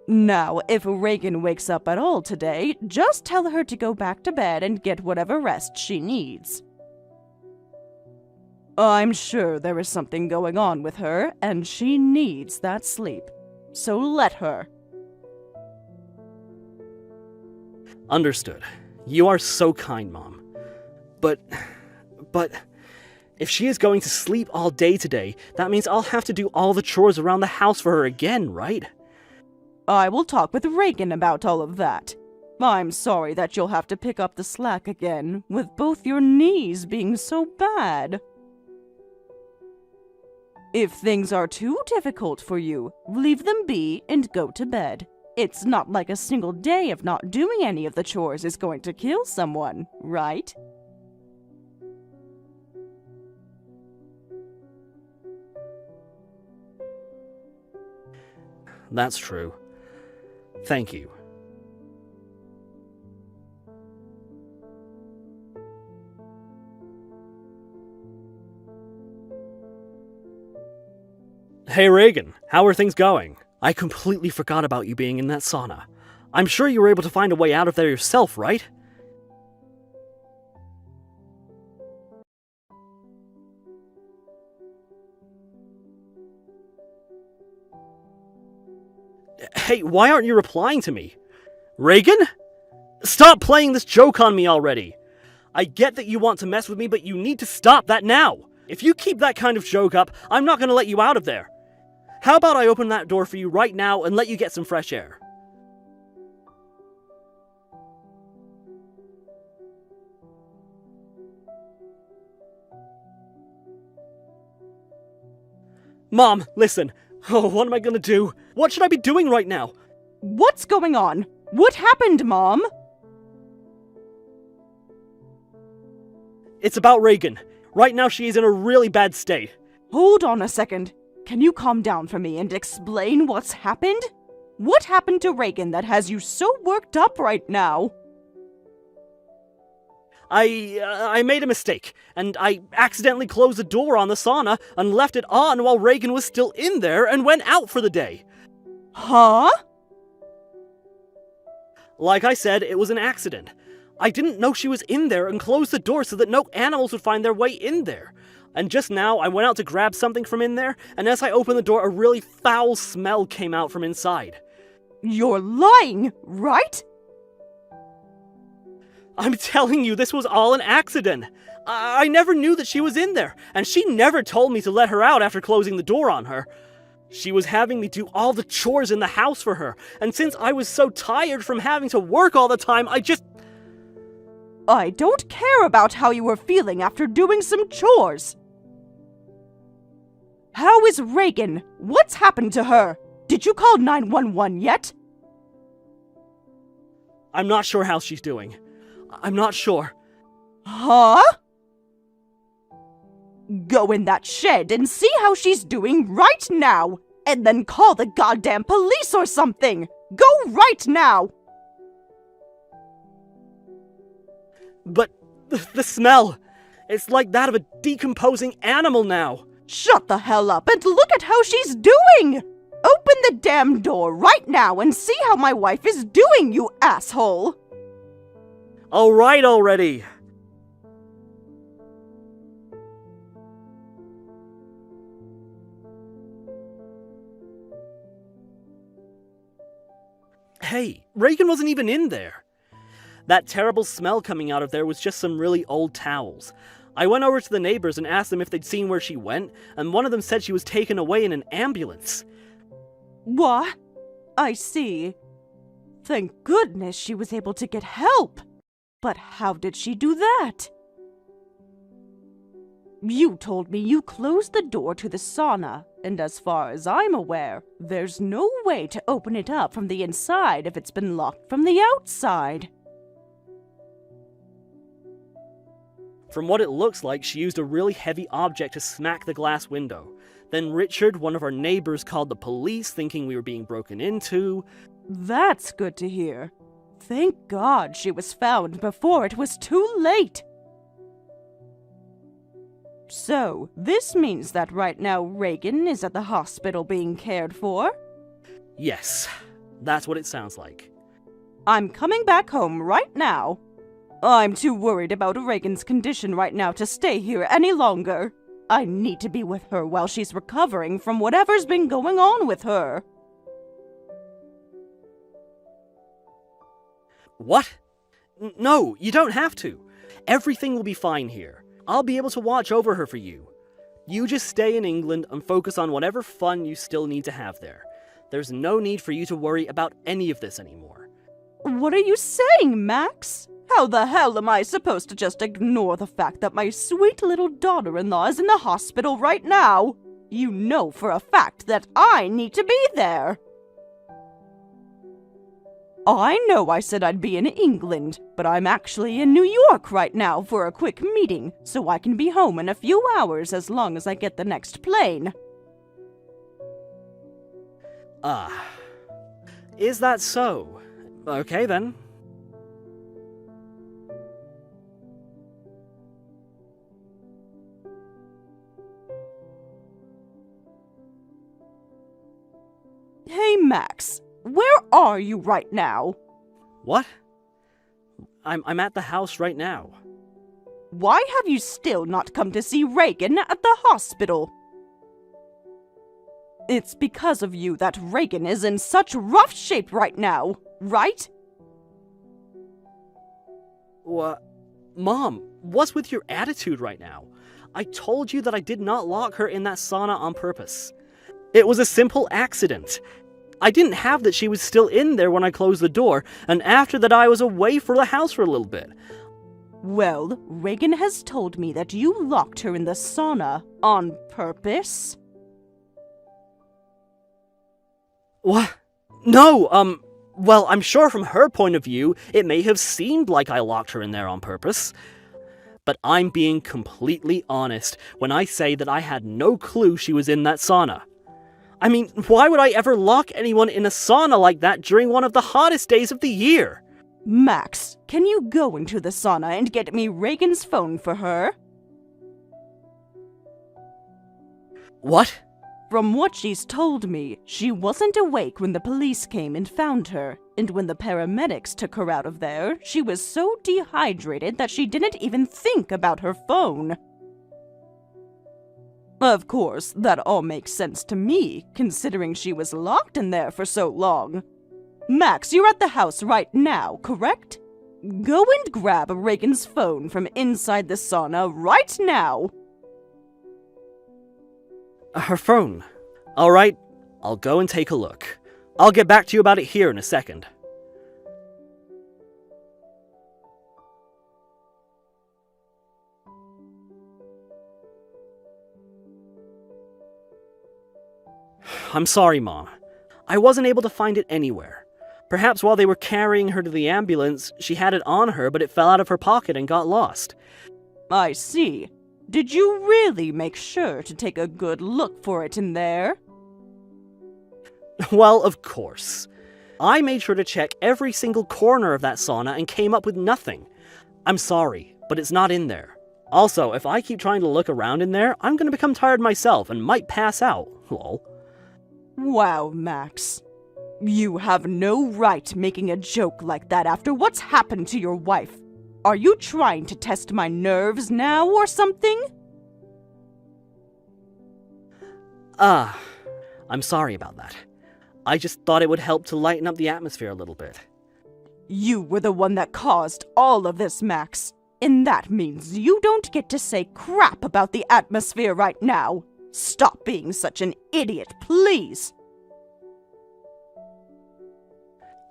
Now, if Reagan wakes up at all today, just tell her to go back to bed and get whatever rest she needs. I'm sure there is something going on with her, and she needs that sleep. So let her. Understood. You are so kind, Mom. But, if she is going to sleep all day today, that means I'll have to do all the chores around the house for her again, right? I will talk with Reagan about all of that. I'm sorry that you'll have to pick up the slack again, with both your knees being so bad. If things are too difficult for you, leave them be and go to bed. It's not like a single day of not doing any of the chores is going to kill someone, right? That's true. Thank you. Hey Reagan, how are things going? I completely forgot about you being in that sauna. I'm sure you were able to find a way out of there yourself, right? Hey, why aren't you replying to me? Reagan? Stop playing this joke on me already! I get that you want to mess with me, but you need to stop that now! If you keep that kind of joke up, I'm not gonna let you out of there. How about I open that door for you right now and let you get some fresh air? Mom, listen. Oh, what am I gonna do? What should I be doing right now? What's going on? What happened, Mom? It's about Reagan. Right now she is in a really bad state. Hold on a second. Can you calm down for me and explain what's happened? What happened to Reagan that has you so worked up right now? I made a mistake, and I accidentally closed the door on the sauna and left it on while Reagan was still in there and went out for the day. Huh? Like I said, it was an accident. I didn't know she was in there and closed the door so that no animals would find their way in there. And just now, I went out to grab something from in there, and as I opened the door, a really foul smell came out from inside. You're lying, right? I'm telling you, this was all an accident. I never knew that she was in there, and she never told me to let her out after closing the door on her. She was having me do all the chores in the house for her, and since I was so tired from having to work all the time, I don't care about how you were feeling after doing some chores. How is Reagan? What's happened to her? Did you call 911 yet? I'm not sure how she's doing. I'm not sure. Huh? Go in that shed and see how she's doing right now, and then call the goddamn police or something! Go right now! But the smell, it's like that of a decomposing animal now. Shut the hell up and look at how she's doing! Open the damn door right now and see how my wife is doing, you asshole! All right already. Hey, Reagan wasn't even in there. That terrible smell coming out of there was just some really old towels. I went over to the neighbors and asked them if they'd seen where she went, and one of them said she was taken away in an ambulance. What? I see. Thank goodness she was able to get help. But how did she do that? You told me you closed the door to the sauna, and as far as I'm aware, there's no way to open it up from the inside if it's been locked from the outside. From what it looks like, she used a really heavy object to smack the glass window. Then Richard, one of our neighbors, called the police thinking we were being broken into. That's good to hear. Thank God she was found before it was too late. So, this means that right now Reagan is at the hospital being cared for? Yes, that's what it sounds like. I'm coming back home right now. I'm too worried about Reagan's condition right now to stay here any longer. I need to be with her while she's recovering from whatever's been going on with her. What? No, you don't have to. Everything will be fine here. I'll be able to watch over her for you. You just stay in England and focus on whatever fun you still need to have there. There's no need for you to worry about any of this anymore. What are you saying, Max? How the hell am I supposed to just ignore the fact that my sweet little daughter-in-law is in the hospital right now? You know for a fact that I need to be there. I know I said I'd be in England, but I'm actually in New York right now for a quick meeting, so I can be home in a few hours as long as I get the next plane. Is that so? Okay then. Hey, Max, where are you right now? What? I'm at the house right now. Why have you still not come to see Reagan at the hospital? It's because of you that Reagan is in such rough shape right now, right? What? Mom, what's with your attitude right now? I told you that I did not lock her in that sauna on purpose. It was a simple accident. I didn't have that she was still in there when I closed the door, and after that I was away for the house for a little bit. Well, Reagan has told me that you locked her in the sauna on purpose. What? No, well, I'm sure from her point of view, it may have seemed like I locked her in there on purpose. But I'm being completely honest when I say that I had no clue she was in that sauna. I mean, why would I ever lock anyone in a sauna like that during one of the hottest days of the year? Max, can you go into the sauna and get me Reagan's phone for her? What? From what she's told me, she wasn't awake when the police came and found her, and when the paramedics took her out of there, she was so dehydrated that she didn't even think about her phone. Of course, that all makes sense to me, considering she was locked in there for so long. Max, you're at the house right now, correct? Go and grab Reagan's phone from inside the sauna right now. Her phone. Alright, I'll go and take a look. I'll get back to you about it here in a second. I'm sorry, Mom. I wasn't able to find it anywhere. Perhaps while they were carrying her to the ambulance, she had it on her, but it fell out of her pocket and got lost. I see. Did you really make sure to take a good look for it in there? Well, of course. I made sure to check every single corner of that sauna and came up with nothing. I'm sorry, but it's not in there. Also, if I keep trying to look around in there, I'm gonna become tired myself and might pass out. Lol. Wow, Max. You have no right making a joke like that after what's happened to your wife. Are you trying to test my nerves now or something? I'm sorry about that. I just thought it would help to lighten up the atmosphere a little bit. You were the one that caused all of this, Max. And that means you don't get to say crap about the atmosphere right now. Stop being such an idiot, please.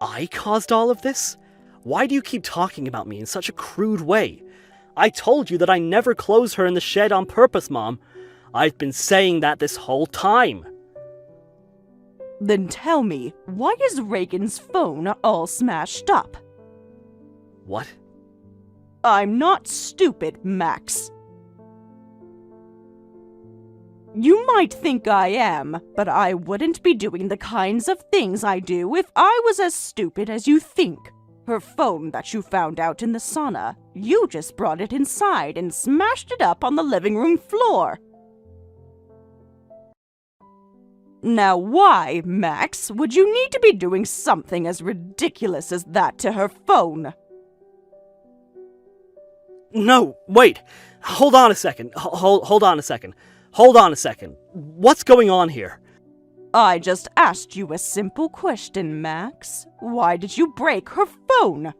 I caused all of this? Why do you keep talking about me in such a crude way? I told you that I never closed her in the shed on purpose, Mom. I've been saying that this whole time. Then tell me, why is Reagan's phone all smashed up? What? I'm not stupid, Max. You might think I am, but I wouldn't be doing the kinds of things I do if I was as stupid as you think. Her phone that you found out in the sauna, you just brought it inside and smashed it up on the living room floor. Now why, Max, would you need to be doing something as ridiculous as that to her phone? No, wait. Hold on a second. Hold on a second. Hold on a second. What's going on here? I just asked you a simple question, Max. Why did you break her phone?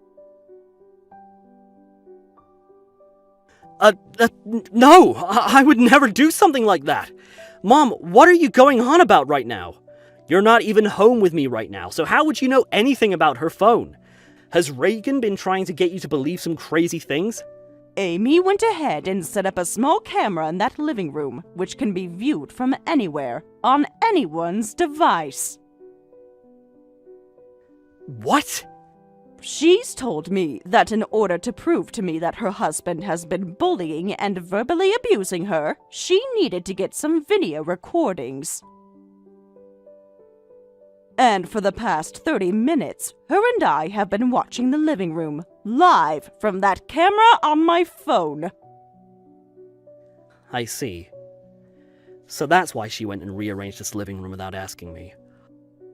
No, I would never do something like that. Mom, what are you going on about right now? You're not even home with me right now, so how would you know anything about her phone? Has Reagan been trying to get you to believe some crazy things? Amy went ahead and set up a small camera in that living room, which can be viewed from anywhere, on anyone's device. What? She's told me that in order to prove to me that her husband has been bullying and verbally abusing her, she needed to get some video recordings. And for the past 30 minutes, her and I have been watching the living room, live from that camera on my phone. I see. So that's why she went and rearranged this living room without asking me.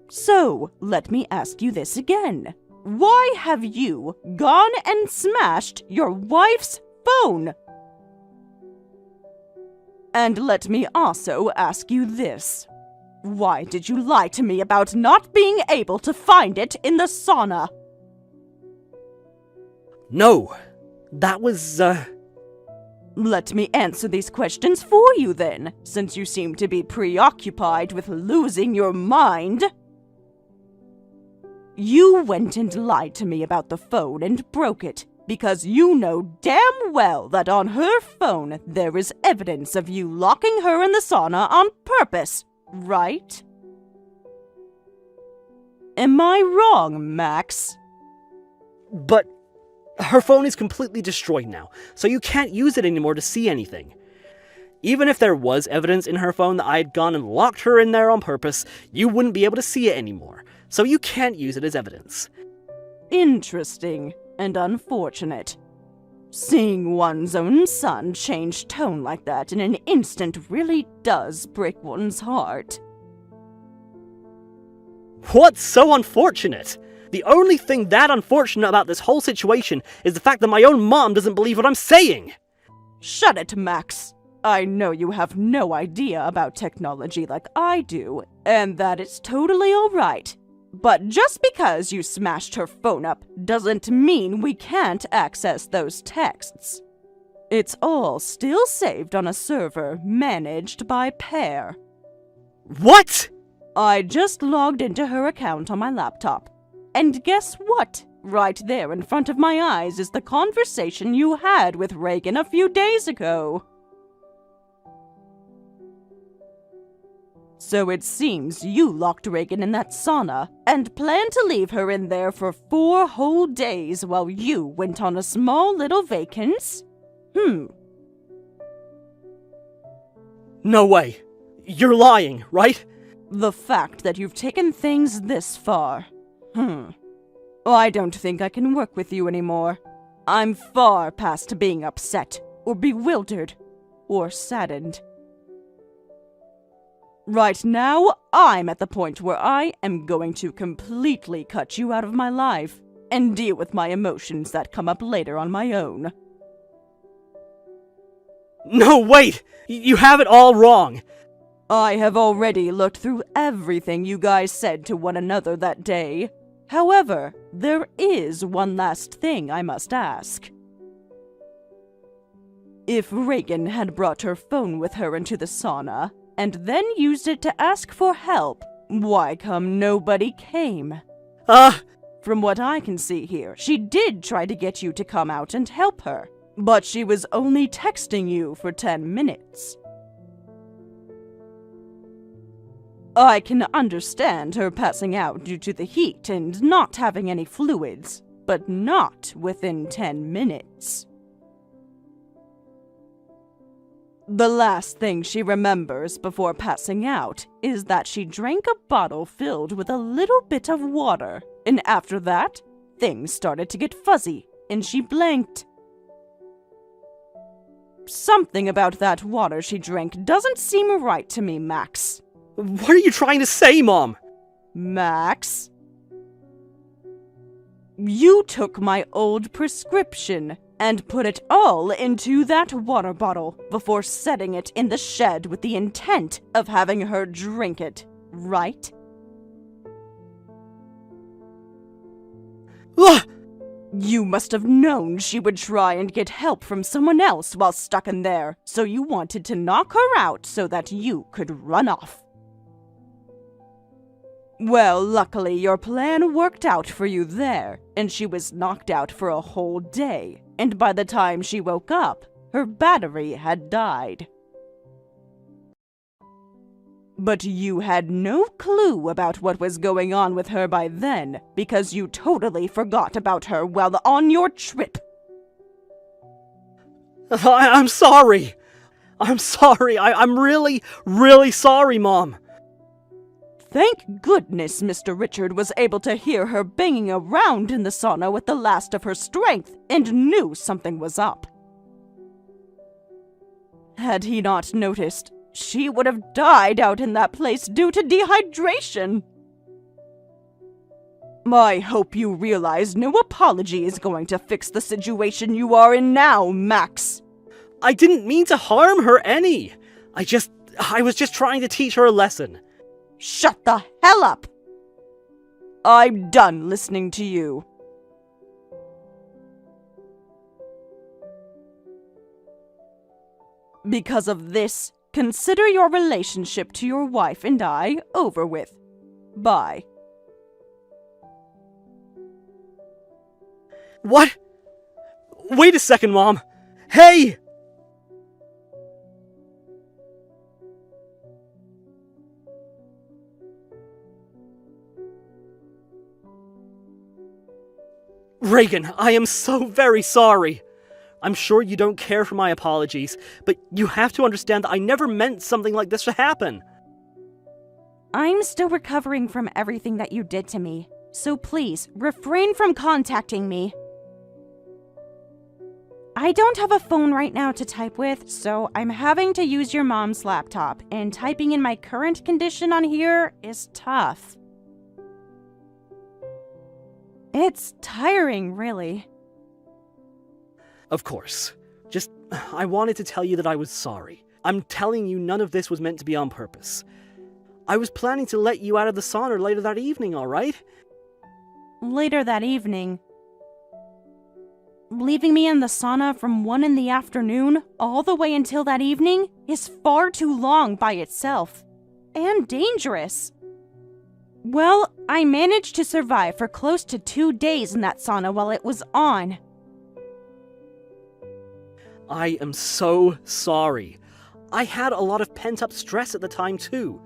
So, let me ask you this again. Why have you gone and smashed your wife's phone? And let me also ask you this. Why did you lie to me about not being able to find it in the sauna? No, that was, Let me answer these questions for you then, since you seem to be preoccupied with losing your mind. You went and lied to me about the phone and broke it, because you know damn well that on her phone there is evidence of you locking her in the sauna on purpose, right? Am I wrong, Max? But her phone is completely destroyed now, so you can't use it anymore to see anything. Even if there was evidence in her phone that I had gone and locked her in there on purpose, you wouldn't be able to see it anymore, so you can't use it as evidence. Interesting and unfortunate. Seeing one's own son change tone like that in an instant really does break one's heart. What's so unfortunate? The only thing that unfortunate about this whole situation is the fact that my own mom doesn't believe what I'm saying! Shut it, Max. I know you have no idea about technology like I do, and that it's totally alright. But just because you smashed her phone up doesn't mean we can't access those texts. It's all still saved on a server managed by Pear. What?! I just logged into her account on my laptop. And guess what? Right there in front of my eyes is the conversation you had with Reagan a few days ago. So it seems you locked Reagan in that sauna and planned to leave her in there for 4 whole days while you went on a small little vacance? No way. You're lying, right? The fact that you've taken things this far. I don't think I can work with you anymore. I'm far past being upset, or bewildered, or saddened. Right now, I'm at the point where I am going to completely cut you out of my life and deal with my emotions that come up later on my own. No, wait! You have it all wrong! I have already looked through everything you guys said to one another that day. However, there is one last thing I must ask. If Reagan had brought her phone with her into the sauna, and then used it to ask for help, why come nobody came? From what I can see here, she did try to get you to come out and help her, but she was only texting you for 10 minutes. I can understand her passing out due to the heat and not having any fluids, but not within 10 minutes. The last thing she remembers before passing out is that she drank a bottle filled with a little bit of water, and after that, things started to get fuzzy, and she blanked. Something about that water she drank doesn't seem right to me, Max. What are you trying to say, Mom? Max? You took my old prescription and put it all into that water bottle before setting it in the shed with the intent of having her drink it, right? Ugh! You must have known she would try and get help from someone else while stuck in there, so you wanted to knock her out so that you could run off. Well, luckily your plan worked out for you there, and she was knocked out for a whole day, and by the time she woke up, her battery had died. But you had no clue about what was going on with her by then, because you totally forgot about her while on your trip. I'm sorry! I'm sorry! I'm really, really sorry, Mom! Thank goodness Mr. Richard was able to hear her banging around in the sauna with the last of her strength and knew something was up. Had he not noticed, she would have died out in that place due to dehydration. I hope you realize no apology is going to fix the situation you are in now, Max. I didn't mean to harm her any! I was just trying to teach her a lesson. Shut the hell up! I'm done listening to you. Because of this, consider your relationship to your wife and I over with. Bye. What? Wait a second, Mom! Hey! Reagan, I am so very sorry. I'm sure you don't care for my apologies, but you have to understand that I never meant something like this to happen. I'm still recovering from everything that you did to me, So please, refrain from contacting me. I don't have a phone right now to type with, so I'm having to use your mom's laptop, and typing in my current condition on here is tough. It's tiring, really. Of course. I wanted to tell you that I was sorry. I'm telling you none of this was meant to be on purpose. I was planning to let you out of the sauna later that evening, alright? Later that evening. Leaving me in the sauna from 1 in the afternoon all the way until that evening is far too long by itself. And dangerous. Well, I managed to survive for close to 2 days in that sauna while it was on. I am so sorry. I had a lot of pent-up stress at the time too.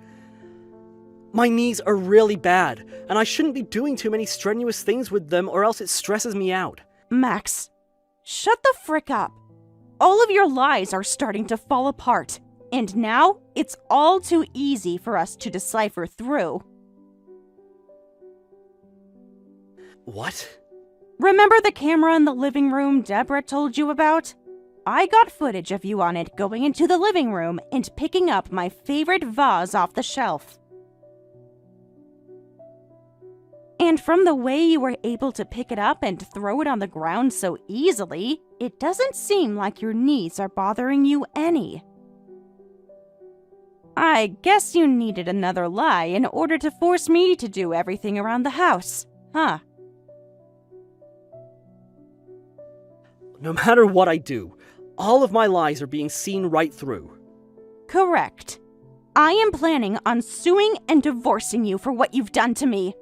My knees are really bad, and I shouldn't be doing too many strenuous things with them or else it stresses me out. Max, shut the frick up. All of your lies are starting to fall apart, and now it's all too easy for us to decipher through. What? Remember the camera in the living room Deborah told you about? I got footage of you on it going into the living room and picking up my favorite vase off the shelf. And from the way you were able to pick it up and throw it on the ground so easily, it doesn't seem like your knees are bothering you any. I guess you needed another lie in order to force me to do everything around the house, huh? No matter what I do, all of my lies are being seen right through. Correct. I am planning on suing and divorcing you for what you've done to me.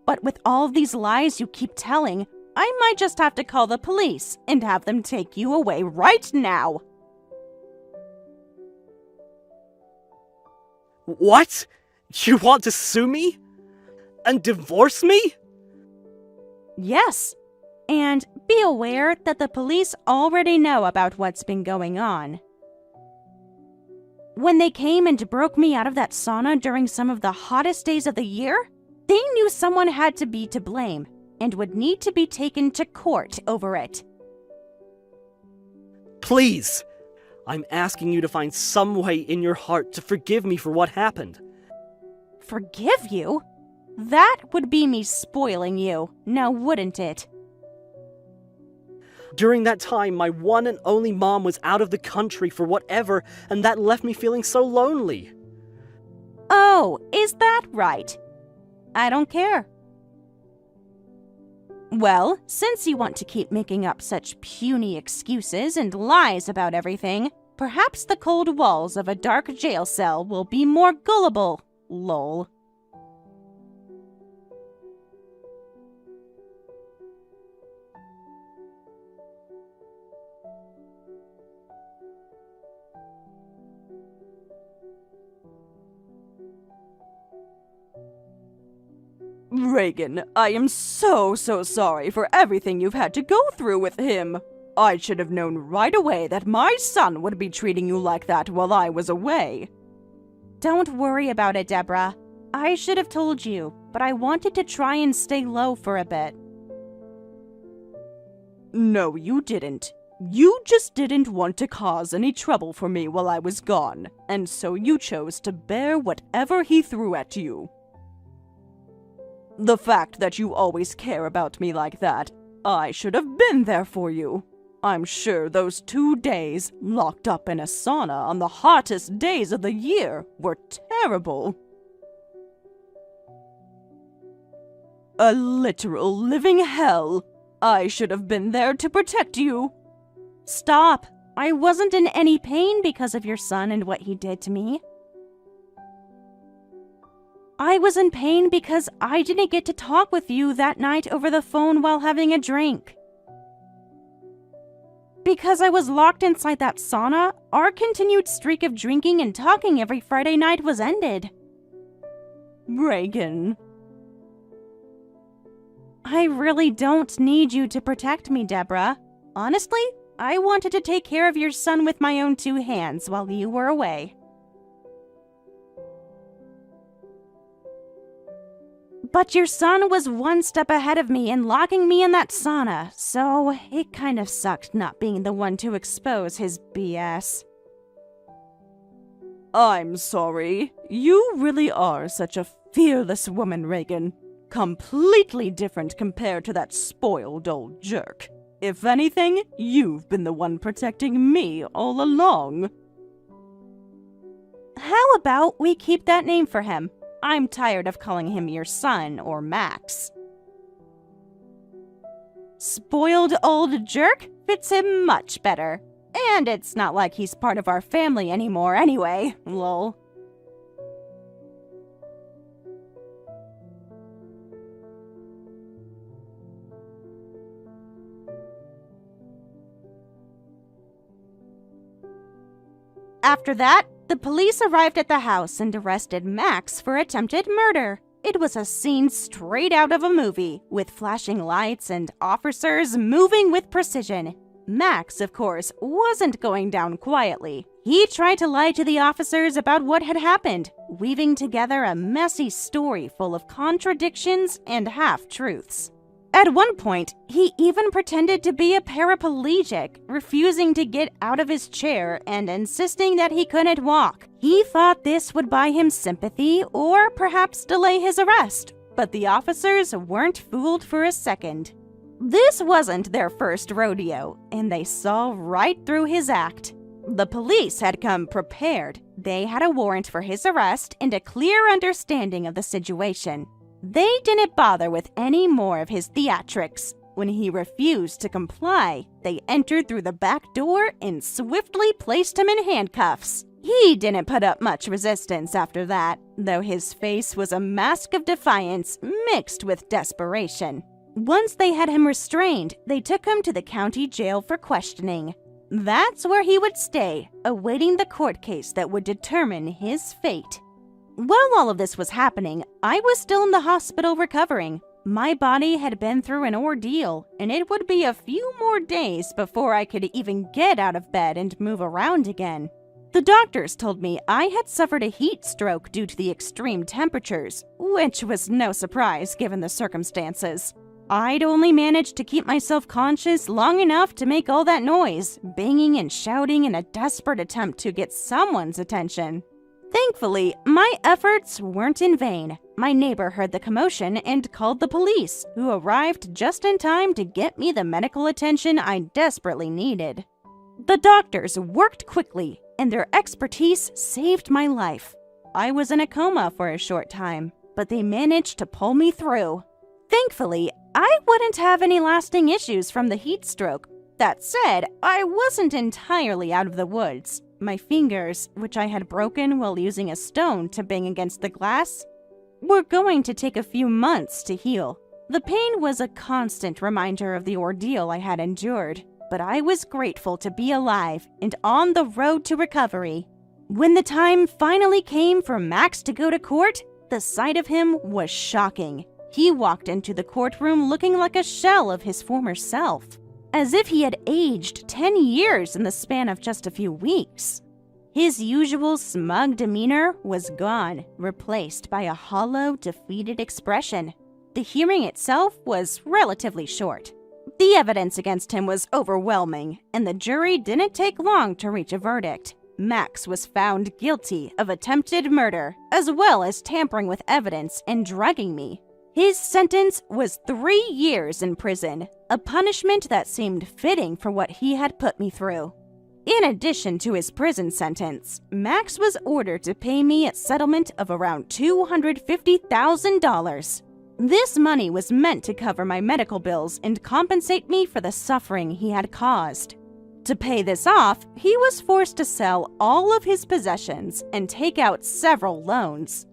But with all of these lies you keep telling, I might just have to call the police and have them take you away right now. What? You want to sue me? And divorce me? Yes. And be aware that the police already know about what's been going on. When they came and broke me out of that sauna during some of the hottest days of the year, they knew someone had to be to blame and would need to be taken to court over it. Please! I'm asking you to find some way in your heart to forgive me for what happened. Forgive you? That would be me spoiling you, now wouldn't it? During that time, my one and only mom was out of the country for whatever, and that left me feeling so lonely. Oh, is that right? I don't care. Well, since you want to keep making up such puny excuses and lies about everything, perhaps the cold walls of a dark jail cell will be more gullible, lol. Reagan, I am so sorry for everything you've had to go through with him. I should have known right away that my son would be treating you like that while I was away. Don't worry about it, Deborah. I should have told you, but I wanted to try and stay low for a bit. No, you didn't. You just didn't want to cause any trouble for me while I was gone, and so you chose to bear whatever he threw at you. The fact that you always care about me like that, I should have been there for you. I'm sure those 2 days locked up in a sauna on the hottest days of the year were terrible. A literal living hell. I should have been there to protect you. Stop. I wasn't in any pain because of your son and what he did to me. I was in pain because I didn't get to talk with you that night over the phone while having a drink. Because I was locked inside that sauna, our continued streak of drinking and talking every Friday night was ended. Reagan. I really don't need you to protect me, Deborah. Honestly, I wanted to take care of your son with my own 2 hands while you were away. But your son was one step ahead of me in locking me in that sauna, so it kind of sucked not being the one to expose his BS. I'm sorry. You really are such a fearless woman, Reagan. Completely different compared to that spoiled old jerk. If anything, you've been the one protecting me all along. How about we keep that name for him? I'm tired of calling him your son or Max. Spoiled old jerk fits him much better. And it's not like he's part of our family anymore anyway, lol. After that, the police arrived at the house and arrested Max for attempted murder. It was a scene straight out of a movie, with flashing lights and officers moving with precision. Max, of course, wasn't going down quietly. He tried to lie to the officers about what had happened, weaving together a messy story full of contradictions and half-truths. At one point, he even pretended to be a paraplegic, refusing to get out of his chair and insisting that he couldn't walk. He thought this would buy him sympathy or perhaps delay his arrest, but the officers weren't fooled for a second. This wasn't their first rodeo, and they saw right through his act. The police had come prepared. They had a warrant for his arrest and a clear understanding of the situation. They didn't bother with any more of his theatrics. When he refused to comply, they entered through the back door and swiftly placed him in handcuffs. He didn't put up much resistance after that, though his face was a mask of defiance mixed with desperation. Once they had him restrained, they took him to the county jail for questioning. That's where he would stay, awaiting the court case that would determine his fate. While all of this was happening, I was still in the hospital recovering. My body had been through an ordeal, and it would be a few more days before I could even get out of bed and move around again. The doctors told me I had suffered a heat stroke due to the extreme temperatures, which was no surprise given the circumstances. I'd only managed to keep myself conscious long enough to make all that noise, banging and shouting in a desperate attempt to get someone's attention. Thankfully, my efforts weren't in vain. My neighbor heard the commotion and called the police, who arrived just in time to get me the medical attention I desperately needed. The doctors worked quickly, and their expertise saved my life. I was in a coma for a short time, but they managed to pull me through. Thankfully, I wouldn't have any lasting issues from the heat stroke. That said, I wasn't entirely out of the woods. My fingers, which I had broken while using a stone to bang against the glass, were going to take a few months to heal. The pain was a constant reminder of the ordeal I had endured, but I was grateful to be alive and on the road to recovery. When the time finally came for Max to go to court, the sight of him was shocking. He walked into the courtroom looking like a shell of his former self, as if he had aged 10 years in the span of just a few weeks. His usual smug demeanor was gone, replaced by a hollow, defeated expression. The hearing itself was relatively short. The evidence against him was overwhelming, and the jury didn't take long to reach a verdict. Max was found guilty of attempted murder, as well as tampering with evidence and drugging me. His sentence was 3 years in prison, a punishment that seemed fitting for what he had put me through. In addition to his prison sentence, Max was ordered to pay me a settlement of around $250,000. This money was meant to cover my medical bills and compensate me for the suffering he had caused. To pay this off, he was forced to sell all of his possessions and take out several loans.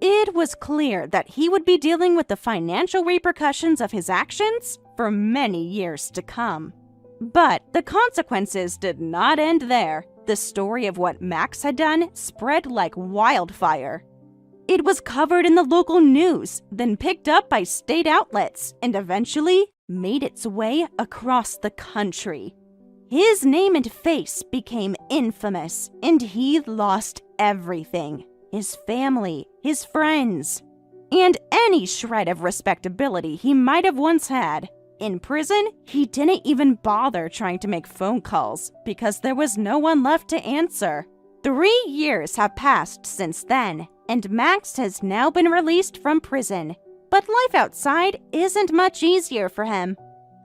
It was clear that he would be dealing with the financial repercussions of his actions for many years to come. But the consequences did not end there. The story of what Max had done spread like wildfire. It was covered in the local news, then picked up by state outlets, and eventually made its way across the country. His name and face became infamous, and he lost everything. His family, his friends. and any shred of respectability he might have once had. In prison, he didn't even bother trying to make phone calls because there was no one left to answer. 3 years have passed since then, and Max has now been released from prison. But life outside isn't much easier for him.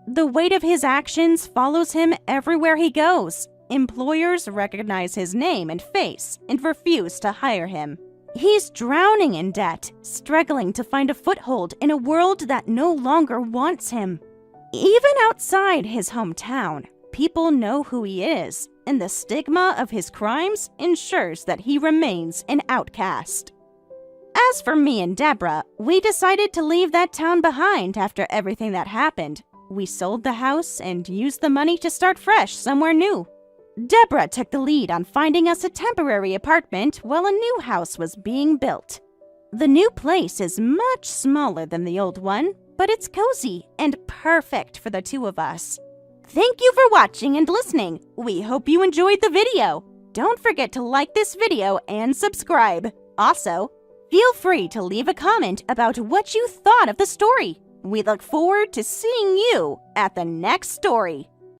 The weight of his actions follows him everywhere he goes. Employers recognize his name and face and refuse to hire him. He's drowning in debt, struggling to find a foothold in a world that no longer wants him. Even outside his hometown, people know who he is, and the stigma of his crimes ensures that he remains an outcast. As for me and Deborah, we decided to leave that town behind after everything that happened. We sold the house and used the money to start fresh somewhere new. Deborah took the lead on finding us a temporary apartment while a new house was being built. The new place is much smaller than the old one, but it's cozy and perfect for the two of us. Thank you for watching and listening. We hope you enjoyed the video. Don't forget to like this video and subscribe. Also, feel free to leave a comment about what you thought of the story. We look forward to seeing you at the next story.